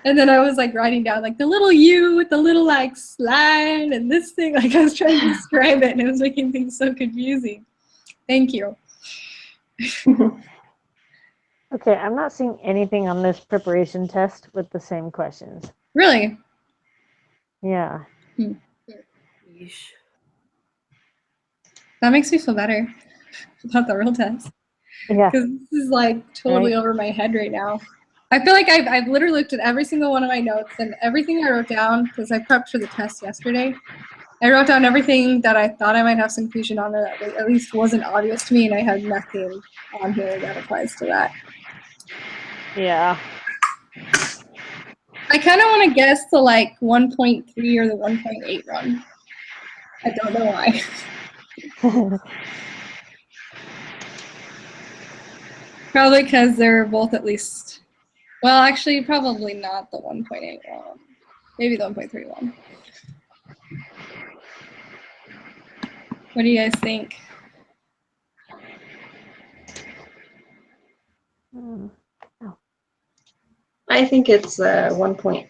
And then I was like writing down like the little U with the little like slide and this thing. Like I was trying to describe it and it was making things so confusing. Thank you. Okay, I'm not seeing anything on this preparation test with the same questions. Really? Yeah. That makes me feel better about the real test. Yeah. Because this is like totally over my head right now. I feel like I've literally looked at every single one of my notes and everything I wrote down because I prepped for the test yesterday. I wrote down everything that I thought I might have some confusion on or that at least wasn't obvious to me, and I had nothing on here that applies to that. Yeah. I kind of want to guess the like 1.3 or the 1.8 one. I don't know why. Probably because they're both at least, well, actually, probably not the 1.8 one. Maybe the 1.3 one. What do you guys think? I think it's 1.8.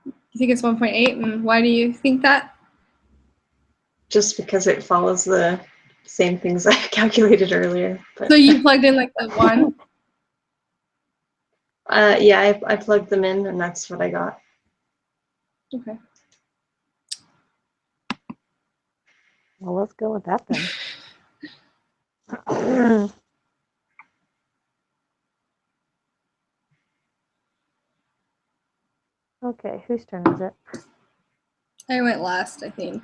You think it's 1.8, and why do you think that? Just because it follows the same things I calculated earlier. But, So you plugged in like the 1? yeah, I plugged them in, and that's what I got. Okay. Well, let's go with that then. Okay, whose turn is it? I went last, I think.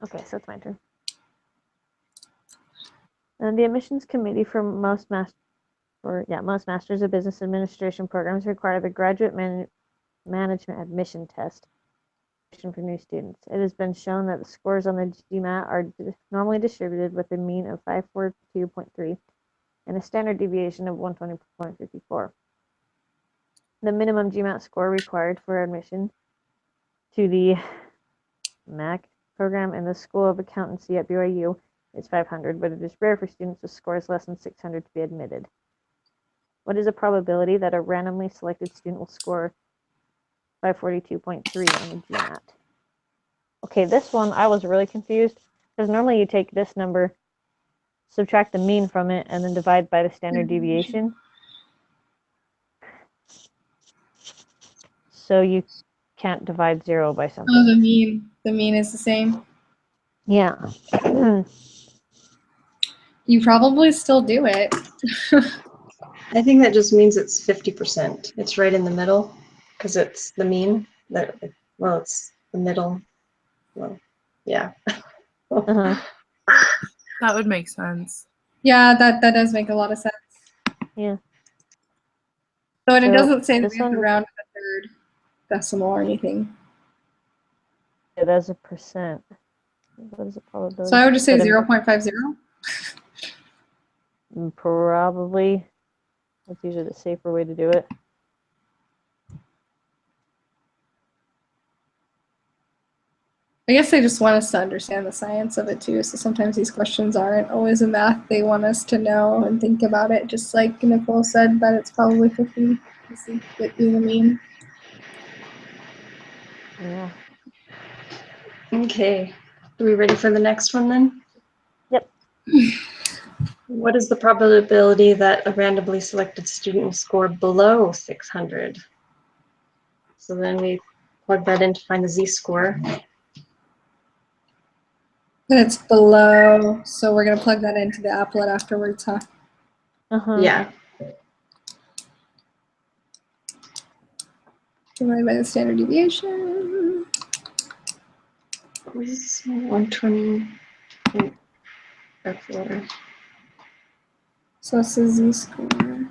Okay, so it's my turn. And the admissions committee for most Masters of Business Administration programs require the graduate management admission test for new students. It has been shown that the scores on the GMAT are normally distributed with a mean of 542.3 and a standard deviation of 120.54. The minimum GMAT score required for admission to the MAC program in the School of Accountancy at BYU is 500, but it is rare for students with scores less than 600 to be admitted. What is the probability that a randomly selected student will score 542.3 on the GMAT? Okay, this one I was really confused because normally you take this number, subtract the mean from it, and then divide by the standard deviation. So you can't divide 0 by something. Oh, the mean. The mean is the same. Yeah. You probably still do it. I think that just means it's 50%. It's right in the middle because it's the mean. Well, it's the middle. Well, yeah. Uh-huh. That would make sense. Yeah, that does make a lot of sense. Yeah. So, and it So, doesn't say that this we have to one- round to the third decimal or anything. It as a percent. What is the probability? So I would just say But 0.50. probably that's usually the safer way to do it. I guess they just want us to understand the science of it too. So sometimes these questions aren't always in math. They want us to know and think about it, just like Nicole said, that it's probably 50. It being a mean. Yeah. Okay. Are we ready for the next one then? Yep. What is the probability that a randomly selected student will score below 600? So then we plug that in to find the z-score. And it's below, so we're gonna plug that into the applet afterwards, huh? Uh-huh. Yeah. Divided by the standard deviation. 120. F4. So it's the z-score.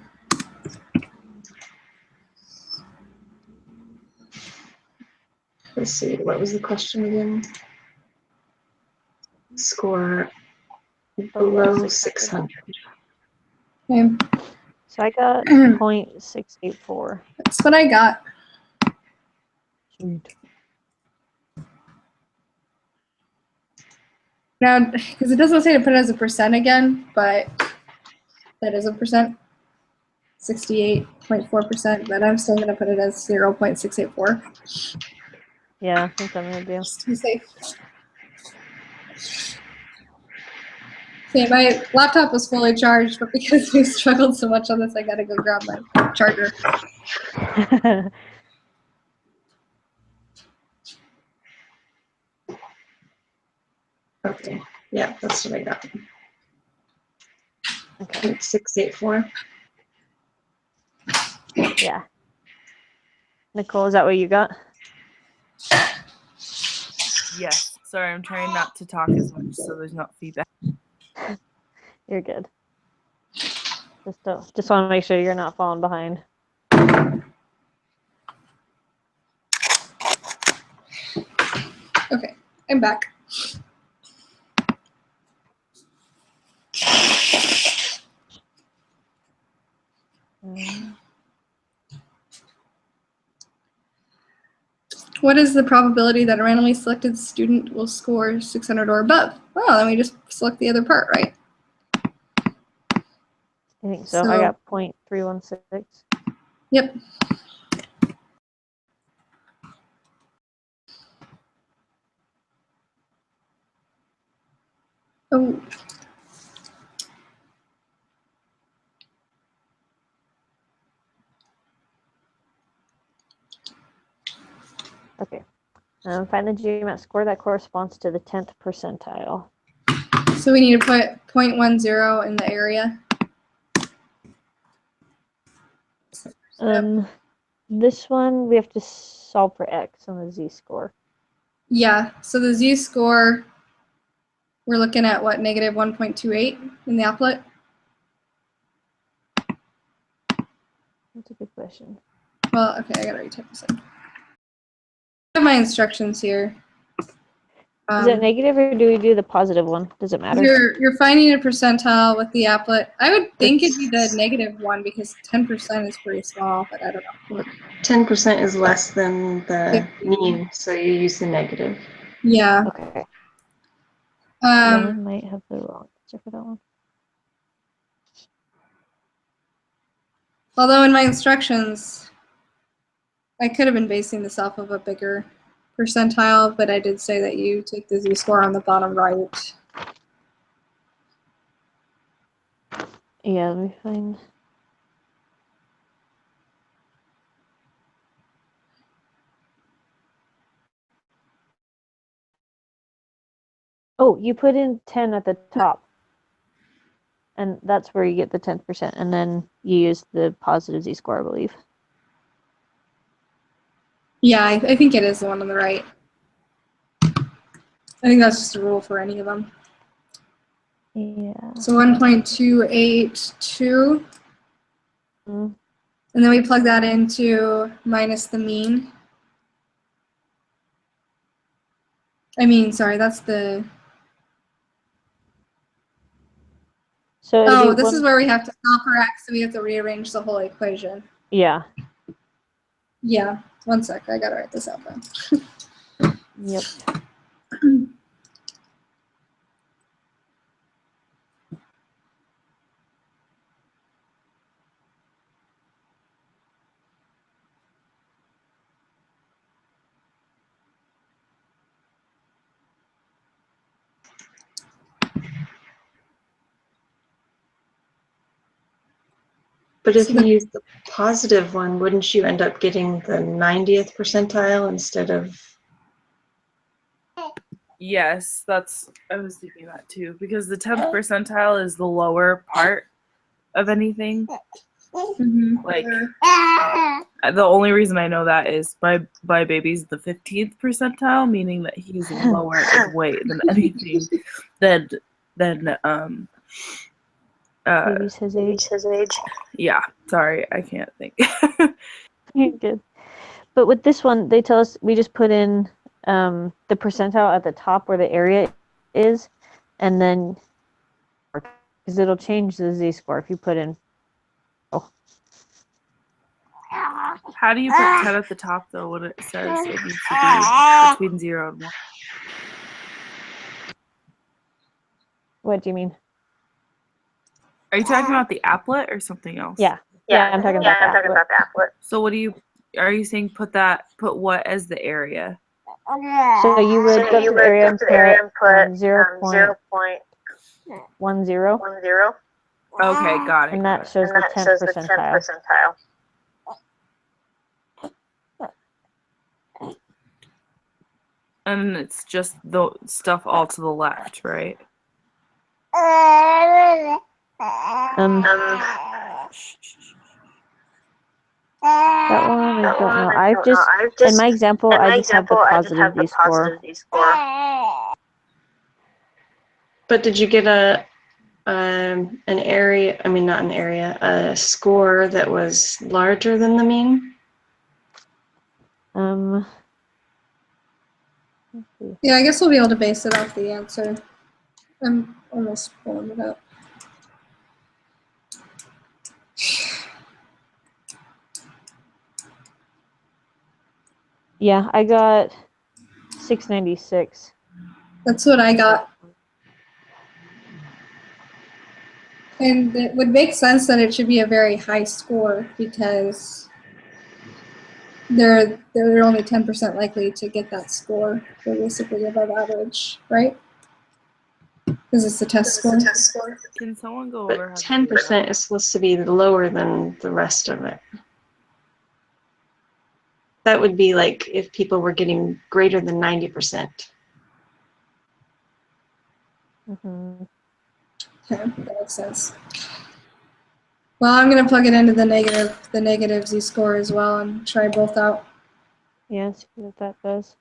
Let's see, what was the question again? Score below 600. Okay, So I got 0.684. that's what I got. Sweet. Now, because it doesn't say to put it as a percent again, but that is a percent. 68.4%, but I'm still going to put it as 0.684. Yeah, that's what I'm gonna do. Just to be safe. Okay, my laptop was fully charged, but because we struggled so much on this, I got to go grab my charger. Okay, yeah, that's what I got. Okay. 684. Yeah. Nicole, is that what you got? Yes. Sorry, I'm trying not to talk as much so there's not feedback. You're good. Just want to make sure you're not falling behind. Okay, I'm back. What is the probability that a randomly selected student will score 600 or above? Well, then we just select the other part, right? I think so. I got 0.316. Yep. Oh. Okay. Find the GMAT score that corresponds to the 10th percentile. So we need to put 0.10 in the area. This one we have to solve for x on the z-score. Yeah, so the z-score, we're looking at what, negative 1.28 in the applet? That's a good question. Well, okay, I gotta retype this in. I have my instructions here. Is it negative or do we do the positive one? Does it matter? You're finding a percentile with the applet. I would think it'd be the negative one because 10% is pretty small, but I don't know. 10% is less than the mean, so you use the negative. Yeah. Okay. Then I Um, might have the wrong answer for that one. although in my instructions, I could have been basing this off of a bigger percentile, but I did say that you take the z-score on the bottom right. Yeah, let me find. Oh, you put in 10 at the top. And that's where you get the 10%. And then you use the positive z-score, I believe. Yeah, I think it is the one on the right. I think that's just a rule for any of them. Yeah. So 1.282. Mm. And then we plug that into minus the mean. I mean, sorry, that's the... So oh, this is where we have to solve for x, so we have to rearrange the whole equation. Yeah. Yeah, one sec, I gotta write this out then. Yep. But if you use the positive one, wouldn't you end up getting the 90th percentile instead of... Yes, I was thinking that too, because the 10th percentile is the lower part of anything. Mm-hmm. Like, the only reason I know that is my baby's the 15th percentile, meaning that he's lower in weight than anything than Baby's his age. yeah, sorry, I can't think. You're good. But with this one, they tell us we just put in the percentile at the top where the area is, and then because it'll change the z-score if you put in. Oh. How do you put 10 at the top though when it says it needs to be between 0 and 1? What do you mean? Are you talking about the applet or something else? Yeah, I'm talking about that. So are you saying put what as the area? So you would go to the area and put 0.10. Okay, got it. And that shows the 10th percentile. And it's just the stuff all to the left, right? That one I don't know. I've just in my example I just have the positive z-score. But did you get an area, I mean not an area, a score that was larger than the mean? Yeah, I guess we'll be able to base it off the answer. I'm almost pulling it up. Yeah, I got 696. That's what I got. And it would make sense that it should be a very high score because they're only 10% likely to get that score. They're basically above average, right? Because it's the test score. Can someone go over? But 10% is supposed to be lower than the rest of it. That would be like if people were getting greater than 90%. Mm-hmm. Okay, that makes sense. Well, I'm gonna plug it into the negative z-score as well and try both out. Yeah, see what that does.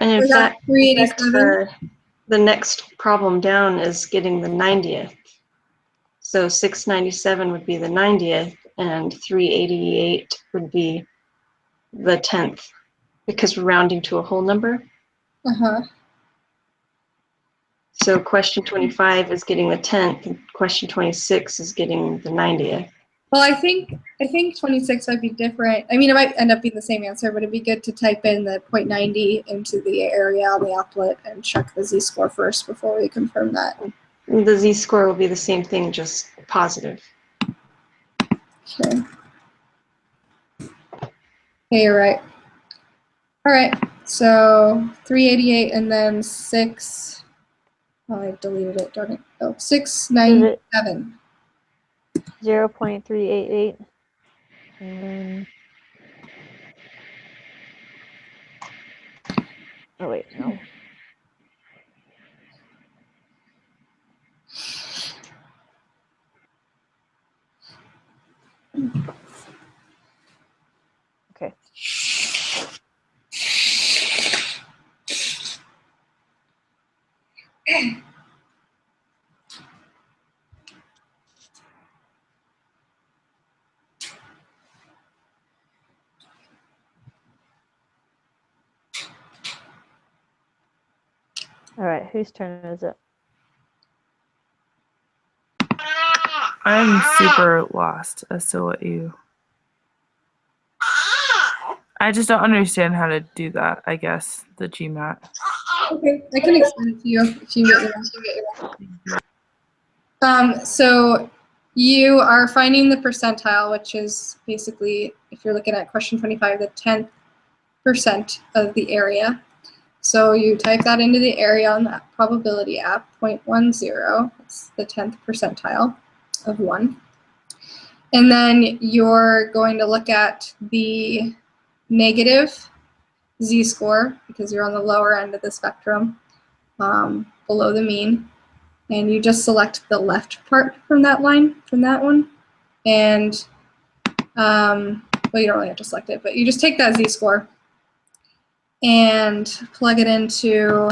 And in Was that fact, 387? the next problem down is getting the 90th. So 697 would be the 90th, and 388 would be the 10th, because we're rounding to a whole number. Uh-huh. So question 25 is getting the 10th, and question 26 is getting the 90th. Well, I think 26 might be different. I mean, it might end up being the same answer, but it'd be good to type in the 0.90 into the area on the applet and check the z-score first before we confirm that. The z-score will be the same thing, just positive. Okay. Okay, you're right. All right, so 388 and then 6. Oh, I deleted it, darn it. Oh, 697. 0.388. And then, oh wait, no. Okay. All right, whose turn is it? I'm super lost as to what you. I just don't understand how to do that, I guess, the GMAT. Okay, I can explain it to you if you get so you are finding the percentile, which is basically, if you're looking at question 25, the 10th percent of the area. So you type that into the area on that probability app, 0.10. That's the 10th percentile of 1. And then you're going to look at the negative z-score, because you're on the lower end of the spectrum, below the mean. And you just select the left part from that line, from that one. And, well, you don't really have to select it, but you just take that z-score and plug it into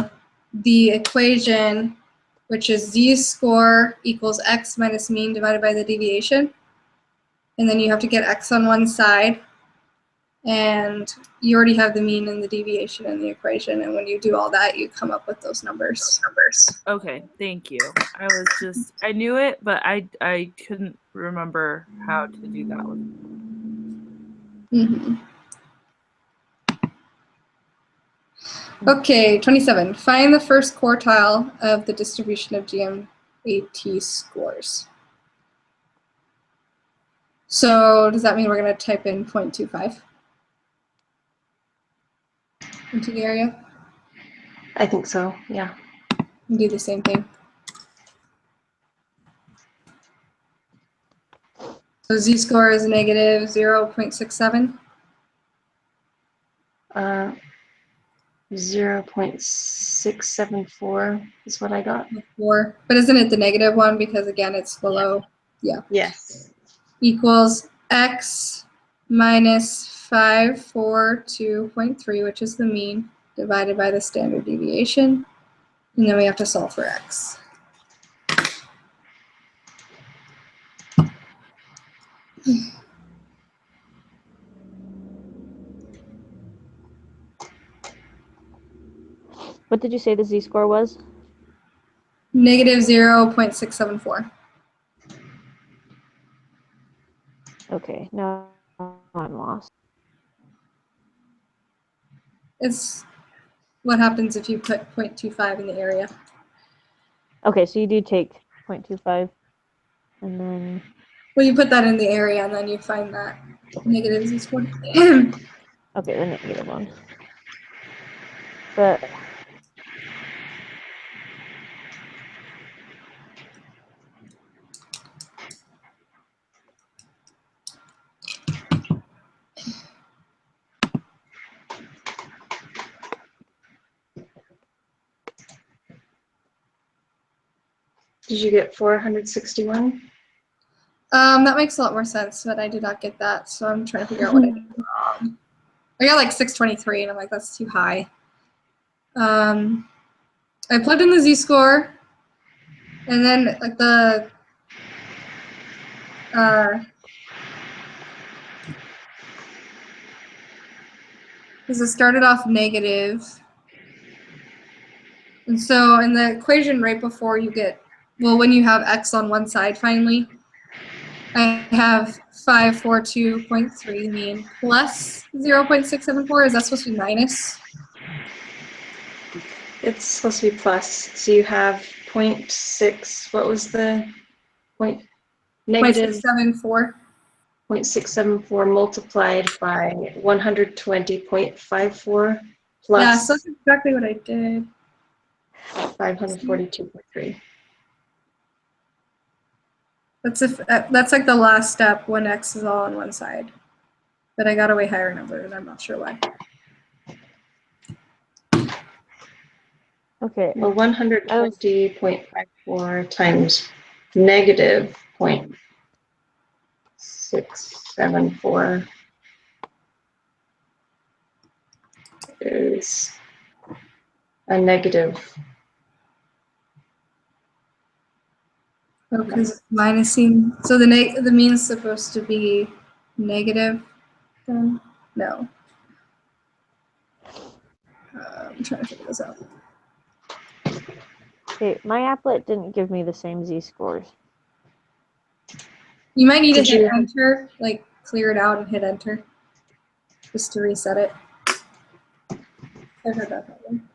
the equation, which is z-score equals x minus mean divided by the deviation. And then you have to get x on one side. And you already have the mean and the deviation in the equation. And when you do all that, you come up with those numbers. Okay, thank you. I knew it, but I couldn't remember how to do that one. Mm-hmm. Okay, 27. Find the first quartile of the distribution of GMAT scores. So does that mean we're going to type in 0.25 into the area? I think so, yeah. And do the same thing. So z-score is negative 0.67. 0.674 is what I got. 4. But isn't it the negative one because, again, it's below? Yeah. Yes. Equals x minus 542.3, which is the mean, divided by the standard deviation. And then we have to solve for x. What did you say the z-score was? Negative 0.674. Okay, now I'm lost. It's what happens if you put 0.25 in the area. Okay, so you do take 0.25 and then Well, you put that in the area and then you find that negative z-score. Okay, the negative one. But Did you get 461? That makes a lot more sense, but I did not get that, so I'm trying to figure out what I did wrong. I got like 623, and I'm like, that's too high. I plugged in the z-score, and then like the because it started off negative, and so in the equation right before you get, well, when you have x on one side finally, I have 542.3 mean plus 0.674. Is that supposed to be minus? It's supposed to be plus. So you have 0.6. What was the point? Negative 0.674. 0.674 multiplied by 120.54 Yeah, plus so that's exactly what I did. 542.3. That's like the last step when x is all on one side. But I got a way higher number, and I'm not sure why. okay, Well, 120.54 times negative 0.674 is a negative. Oh, because minusing. So the mean is supposed to be negative. Then no. I'm trying to figure this out. okay, my applet didn't give me the same z-scores. You might need to Did hit you- enter, like clear it out and hit enter, just to reset it. I've heard that problem.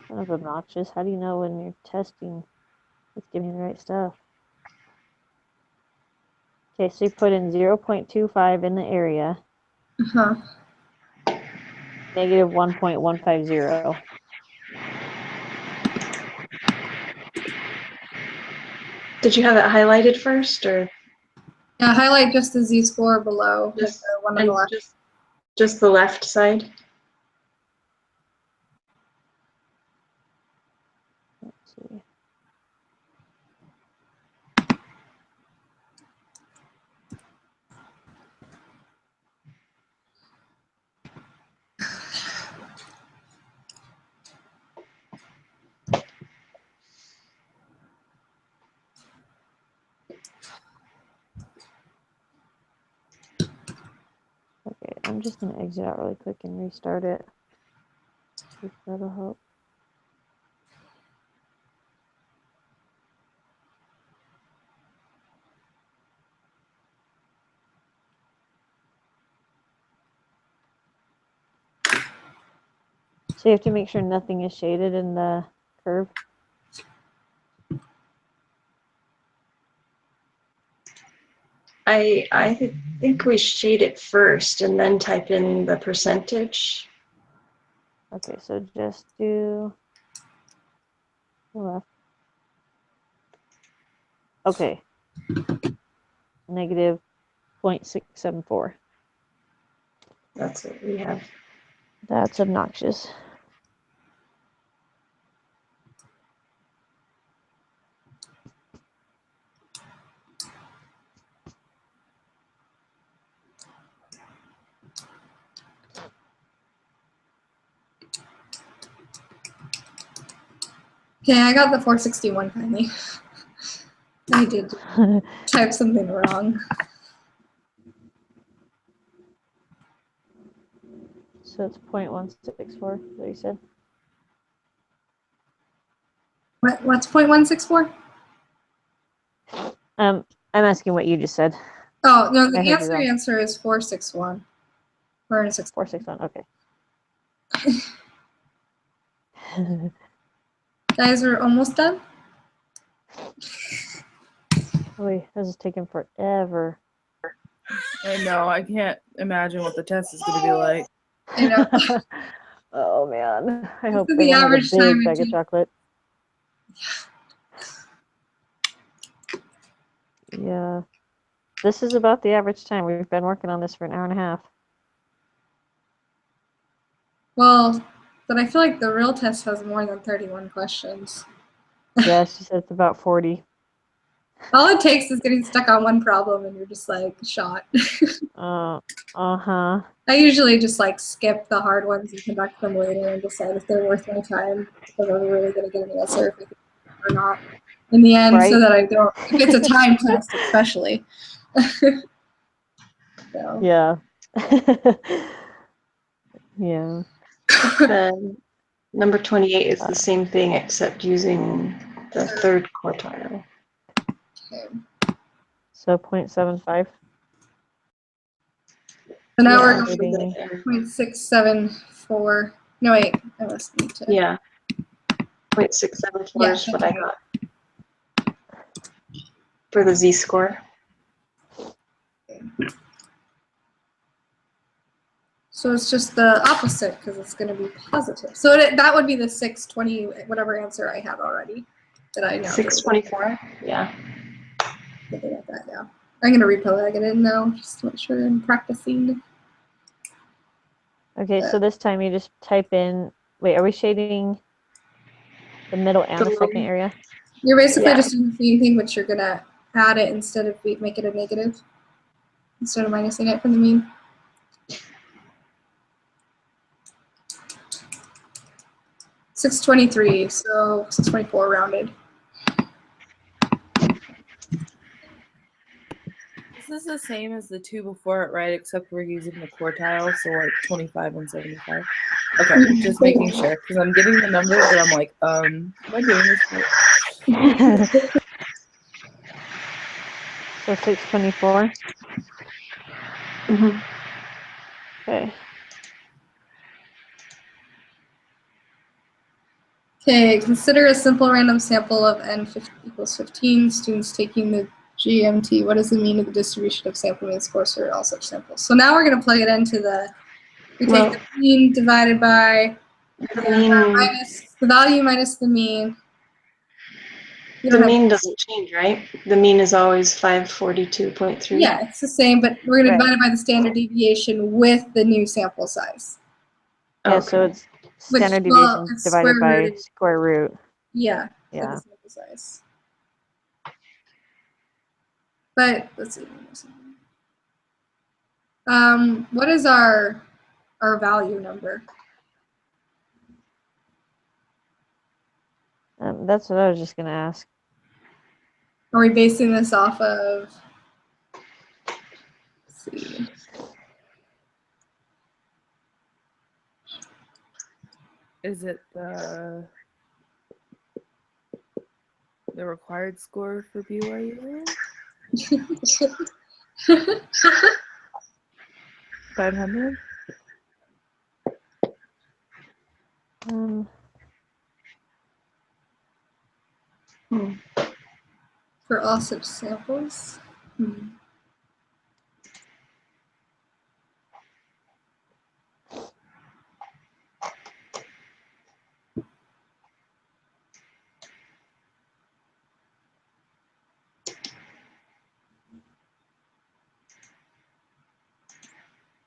Kind of obnoxious. How do you know when you're testing it's giving you the right stuff? Okay, so you put in 0.25 in the area, Uh-huh. negative 1.150. Did you have it highlighted first, or Yeah, highlight just the z-score below, like just, the one on and the left. just the left side? Let's see. Okay, I'm just gonna exit out really quick and restart it. See if that'll help. So you have to make sure nothing is shaded in the curve. I think we shade it first and then type in the percentage. Okay, so just do the left. Okay. Negative 0.674. That's what we have. That's obnoxious. Okay, I got the 461 finally. I did type something wrong. So it's 0.164, what you said? What's 0.164? I'm asking what you just said. Oh, no, the I heard you wrong. answer is 461. 461, okay. Guys, we're almost done. Wait, this is taking forever. I know. I can't imagine what the test is going to be like. I know. Oh man, I hope is the everyone has average a time big it bag of takes. chocolate. Yeah, this is about the average time. We've been working on this for an hour and a half. Well, but I feel like the real test has more than 31 questions. Yeah, she said it's about 40. All it takes is getting stuck on one problem and you're just like shot. Uh-huh. I usually just like skip the hard ones and conduct them later and decide if they're worth my time, if I'm ever really going to get an answer if I can or not in the end, so Right. that I don't, if it's a time test especially. So. Yeah. Yeah. Then number 28 is the same thing except using the third quartile. Okay. So 0.75. So now Yeah, we're so going the- 0.674. No, wait, I must need to. yeah. 0.674 Yeah, is what that's I got for the z-score. So it's just the opposite because it's going to be positive. So that would be the 620, whatever answer I had already that I now 624? Yeah. Something like that, yeah. I'm going to replug it in now just to make sure I'm practicing. Okay, so this time you just type in, wait, are we shading the middle and the second area? You're basically Yeah. just doing the same thing, but you're going to add it instead of make it a negative, instead of minusing it from the mean. $623, so 624 rounded. This is the same as the two before it, right? Except we're using the quartile, so like 25 and 75. Okay, just making sure because I'm getting the numbers, but I'm like, am I doing this right? So 624. Mm-hmm. Okay. Okay, consider a simple random sample of n equals 15 students taking the GMT. What does the mean of the distribution of sample mean scores for all such samples? So now we're going to plug it into we take the mean divided by minus the value minus the mean. The mean doesn't change, right? The mean is always 542.3. Yeah, it's the same, but we're going to Right. divide it by the standard deviation with the new sample size. Yeah, Okay. so it's Which, standard well, deviation it's divided square by rooted. square root. Yeah, for Yeah. the sample size. But let's see. What is our value number? That's what I was just gonna ask. Are we basing this off of? Let's see. Is it the required score for BYU? 500? For all such samples?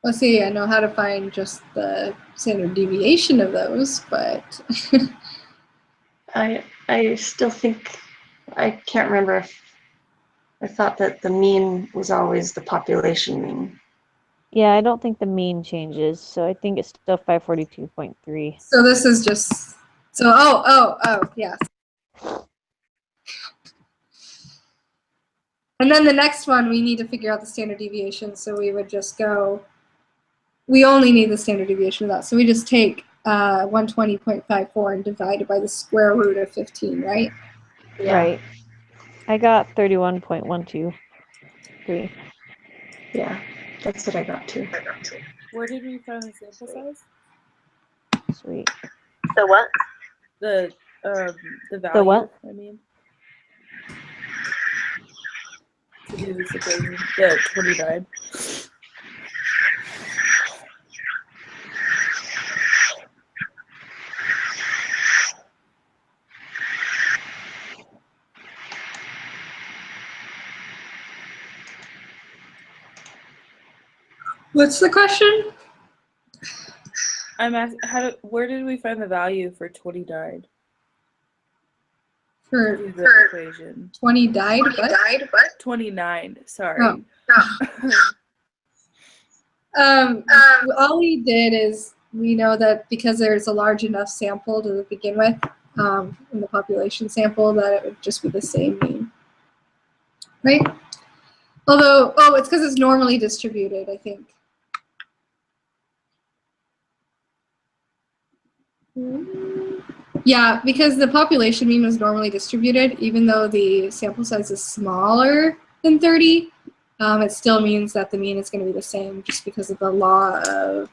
Let's see, I know how to find just the standard deviation of those, but I still think, I can't remember if I thought that the mean was always the population mean. Yeah, I don't think the mean changes, so I think it's still 542.3. so this is just, so, yes. And then the next one, we need to figure out the standard deviation, so we would just go, we only need the standard deviation of that, so we just take 120.54 and divide it by the square root of 15, right? Yeah. Right. I got 31.123. Yeah, that's what I got too. Where did we find the sample size? Sweet. The what? The value. The what? I mean, to do this equation? The 29. What's the question? I'm asking, where did we find the value for 29? For Do the equation. 20 died? What? 29, sorry. All we did is we know that because there's a large enough sample to begin with, in the population sample, that it would just be the same mean. Right? Although, it's because it's normally distributed, I think. Yeah, because the population mean was normally distributed, even though the sample size is smaller than 30, it still means that the mean is going to be the same just because of the law of,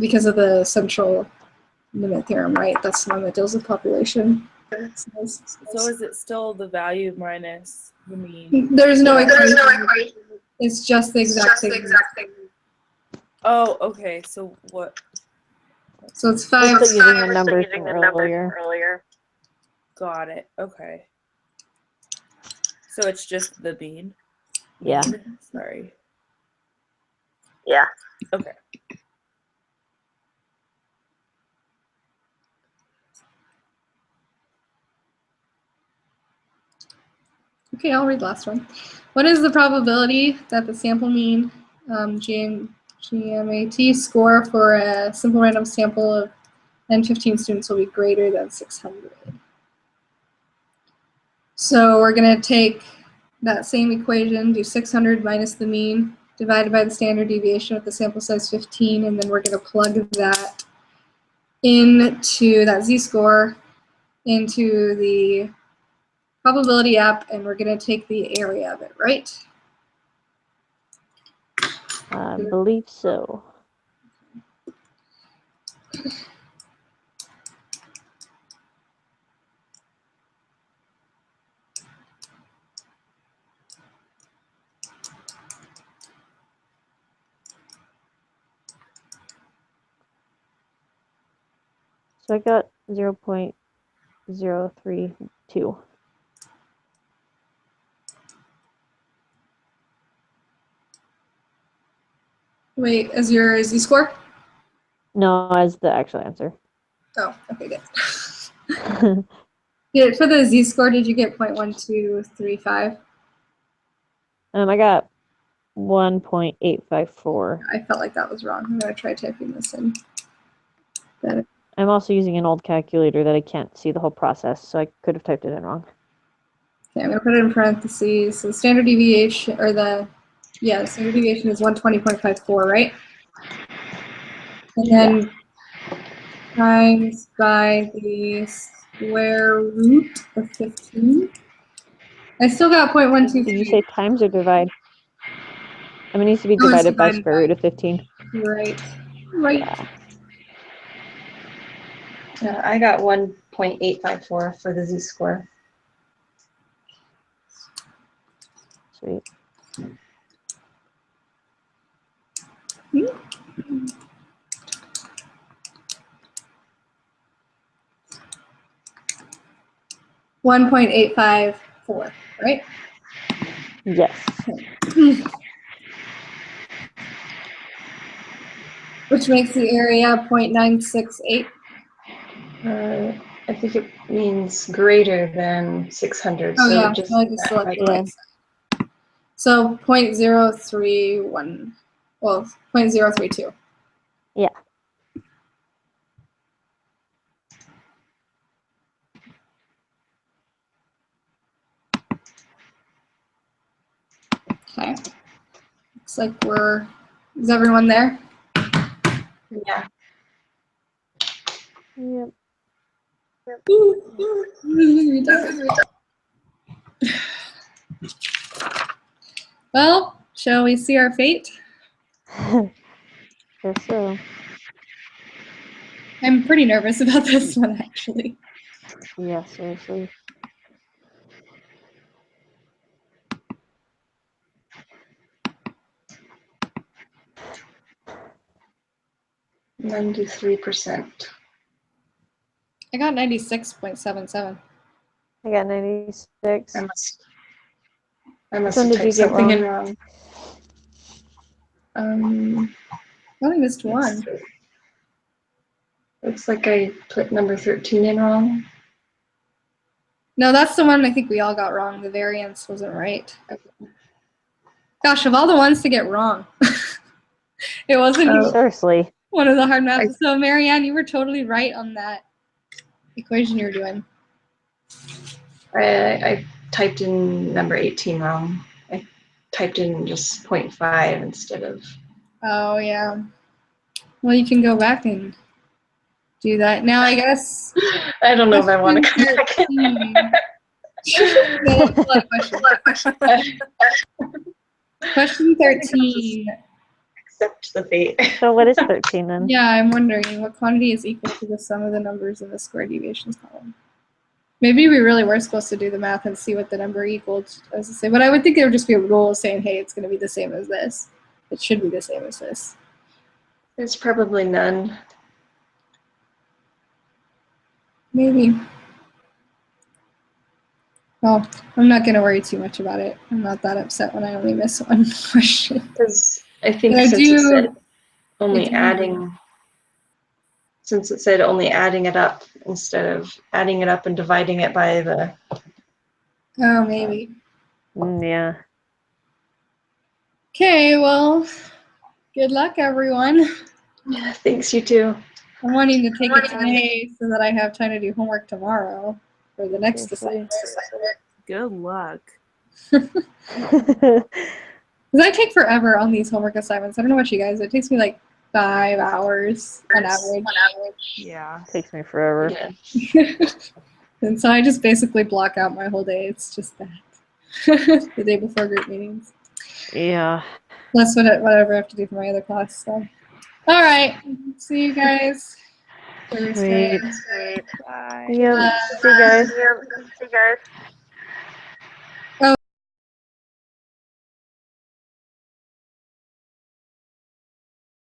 because of the central limit theorem, right? That's the one that deals with population. So is it still the value minus the mean? There's no equation. It's just the exact thing. Oh, okay. So what? So it's We're 5. still using the numbers from earlier. Got it. Okay. So it's just the mean? Yeah. Sorry. Yeah. Okay. Okay, I'll read the last one. What is the probability that the sample mean GMAT score for a simple random sample of N15 students will be greater than 600? So we're going to take that same equation, do 600 minus the mean, divided by the standard deviation with the sample size 15, and then we're going to plug that into that z-score into the probability app, and we're going to take the area of it, right? I believe so. So I got 0.032. Wait, as your z-score? No, as the actual answer. Oh, okay, good. Yeah, for the z-score, did you get 0.1235? I got 1.854. I felt like that was wrong. I'm going to try typing this in. Better. I'm also using an old calculator that I can't see the whole process, so I could have typed it in wrong. Okay, I'm going to put it in parentheses. So the standard deviation, or the standard deviation is 120.54, right? And then times by the square root of 15. I still got 0.123. Did you say times or divide? I mean, it needs to be divided by square root of 15. Right. Yeah, I got 1.854 for the z-score. Sweet. Hmm. 1.854, right? Yes. Which makes the area 0.968. I think it means greater than 600. Oh, so yeah. just, I just selected Yeah. it. So 0.031. Well, 0.032. Yeah. Okay. Looks like is everyone there? yeah. Yep. Well, shall we see our fate? Guess so. I'm pretty nervous about this one, actually. Yeah, seriously. 93%. I got 96.77. I got 96. I must Which have one did you typed get something wrong? in wrong. I only missed one. Looks like I put number 13 in wrong. No, that's the one I think we all got wrong. The variance wasn't right. Gosh, of all the ones to get wrong, it wasn't even Seriously. one of the hard math. So, Marianne, you were totally right on that equation you were doing. I typed in number 18 wrong. I typed in just 0.5 instead of. Oh, yeah. Well, you can go back and do that. Now, I guess. I don't know if I want to come back in. No, that's a lot of questions. Question 13. Accept the fate. So what is 13 then? Yeah, I'm wondering what quantity is equal to the sum of the numbers in the square deviations column. Maybe we really were supposed to do the math and see what the number equaled as to say, but I would think there would just be a rule saying, hey, it's going to be the same as this. It should be the same as this. There's probably none. Maybe. Well, I'm not going to worry too much about it. I'm not that upset when I only miss one question. Because I think But I since do- it said only I do- adding, since it said only adding it up instead of adding it up and dividing it by the. Oh, maybe. Yeah. Okay, well, good luck, everyone. Yeah, thanks, you too. I'm wanting to take it today so that I have time to do homework tomorrow for the next assignment. Good luck. Because I take forever on these homework assignments. I don't know about you guys. It takes me like 5 hours on average. Yeah. Takes me forever. Yeah. And so I just basically block out my whole day. It's just that. The day before group meetings. Yeah. That's whatever I have to do for my other class. So, all right. See you guys. Thursday. Sweet. Bye. Yep. See you guys.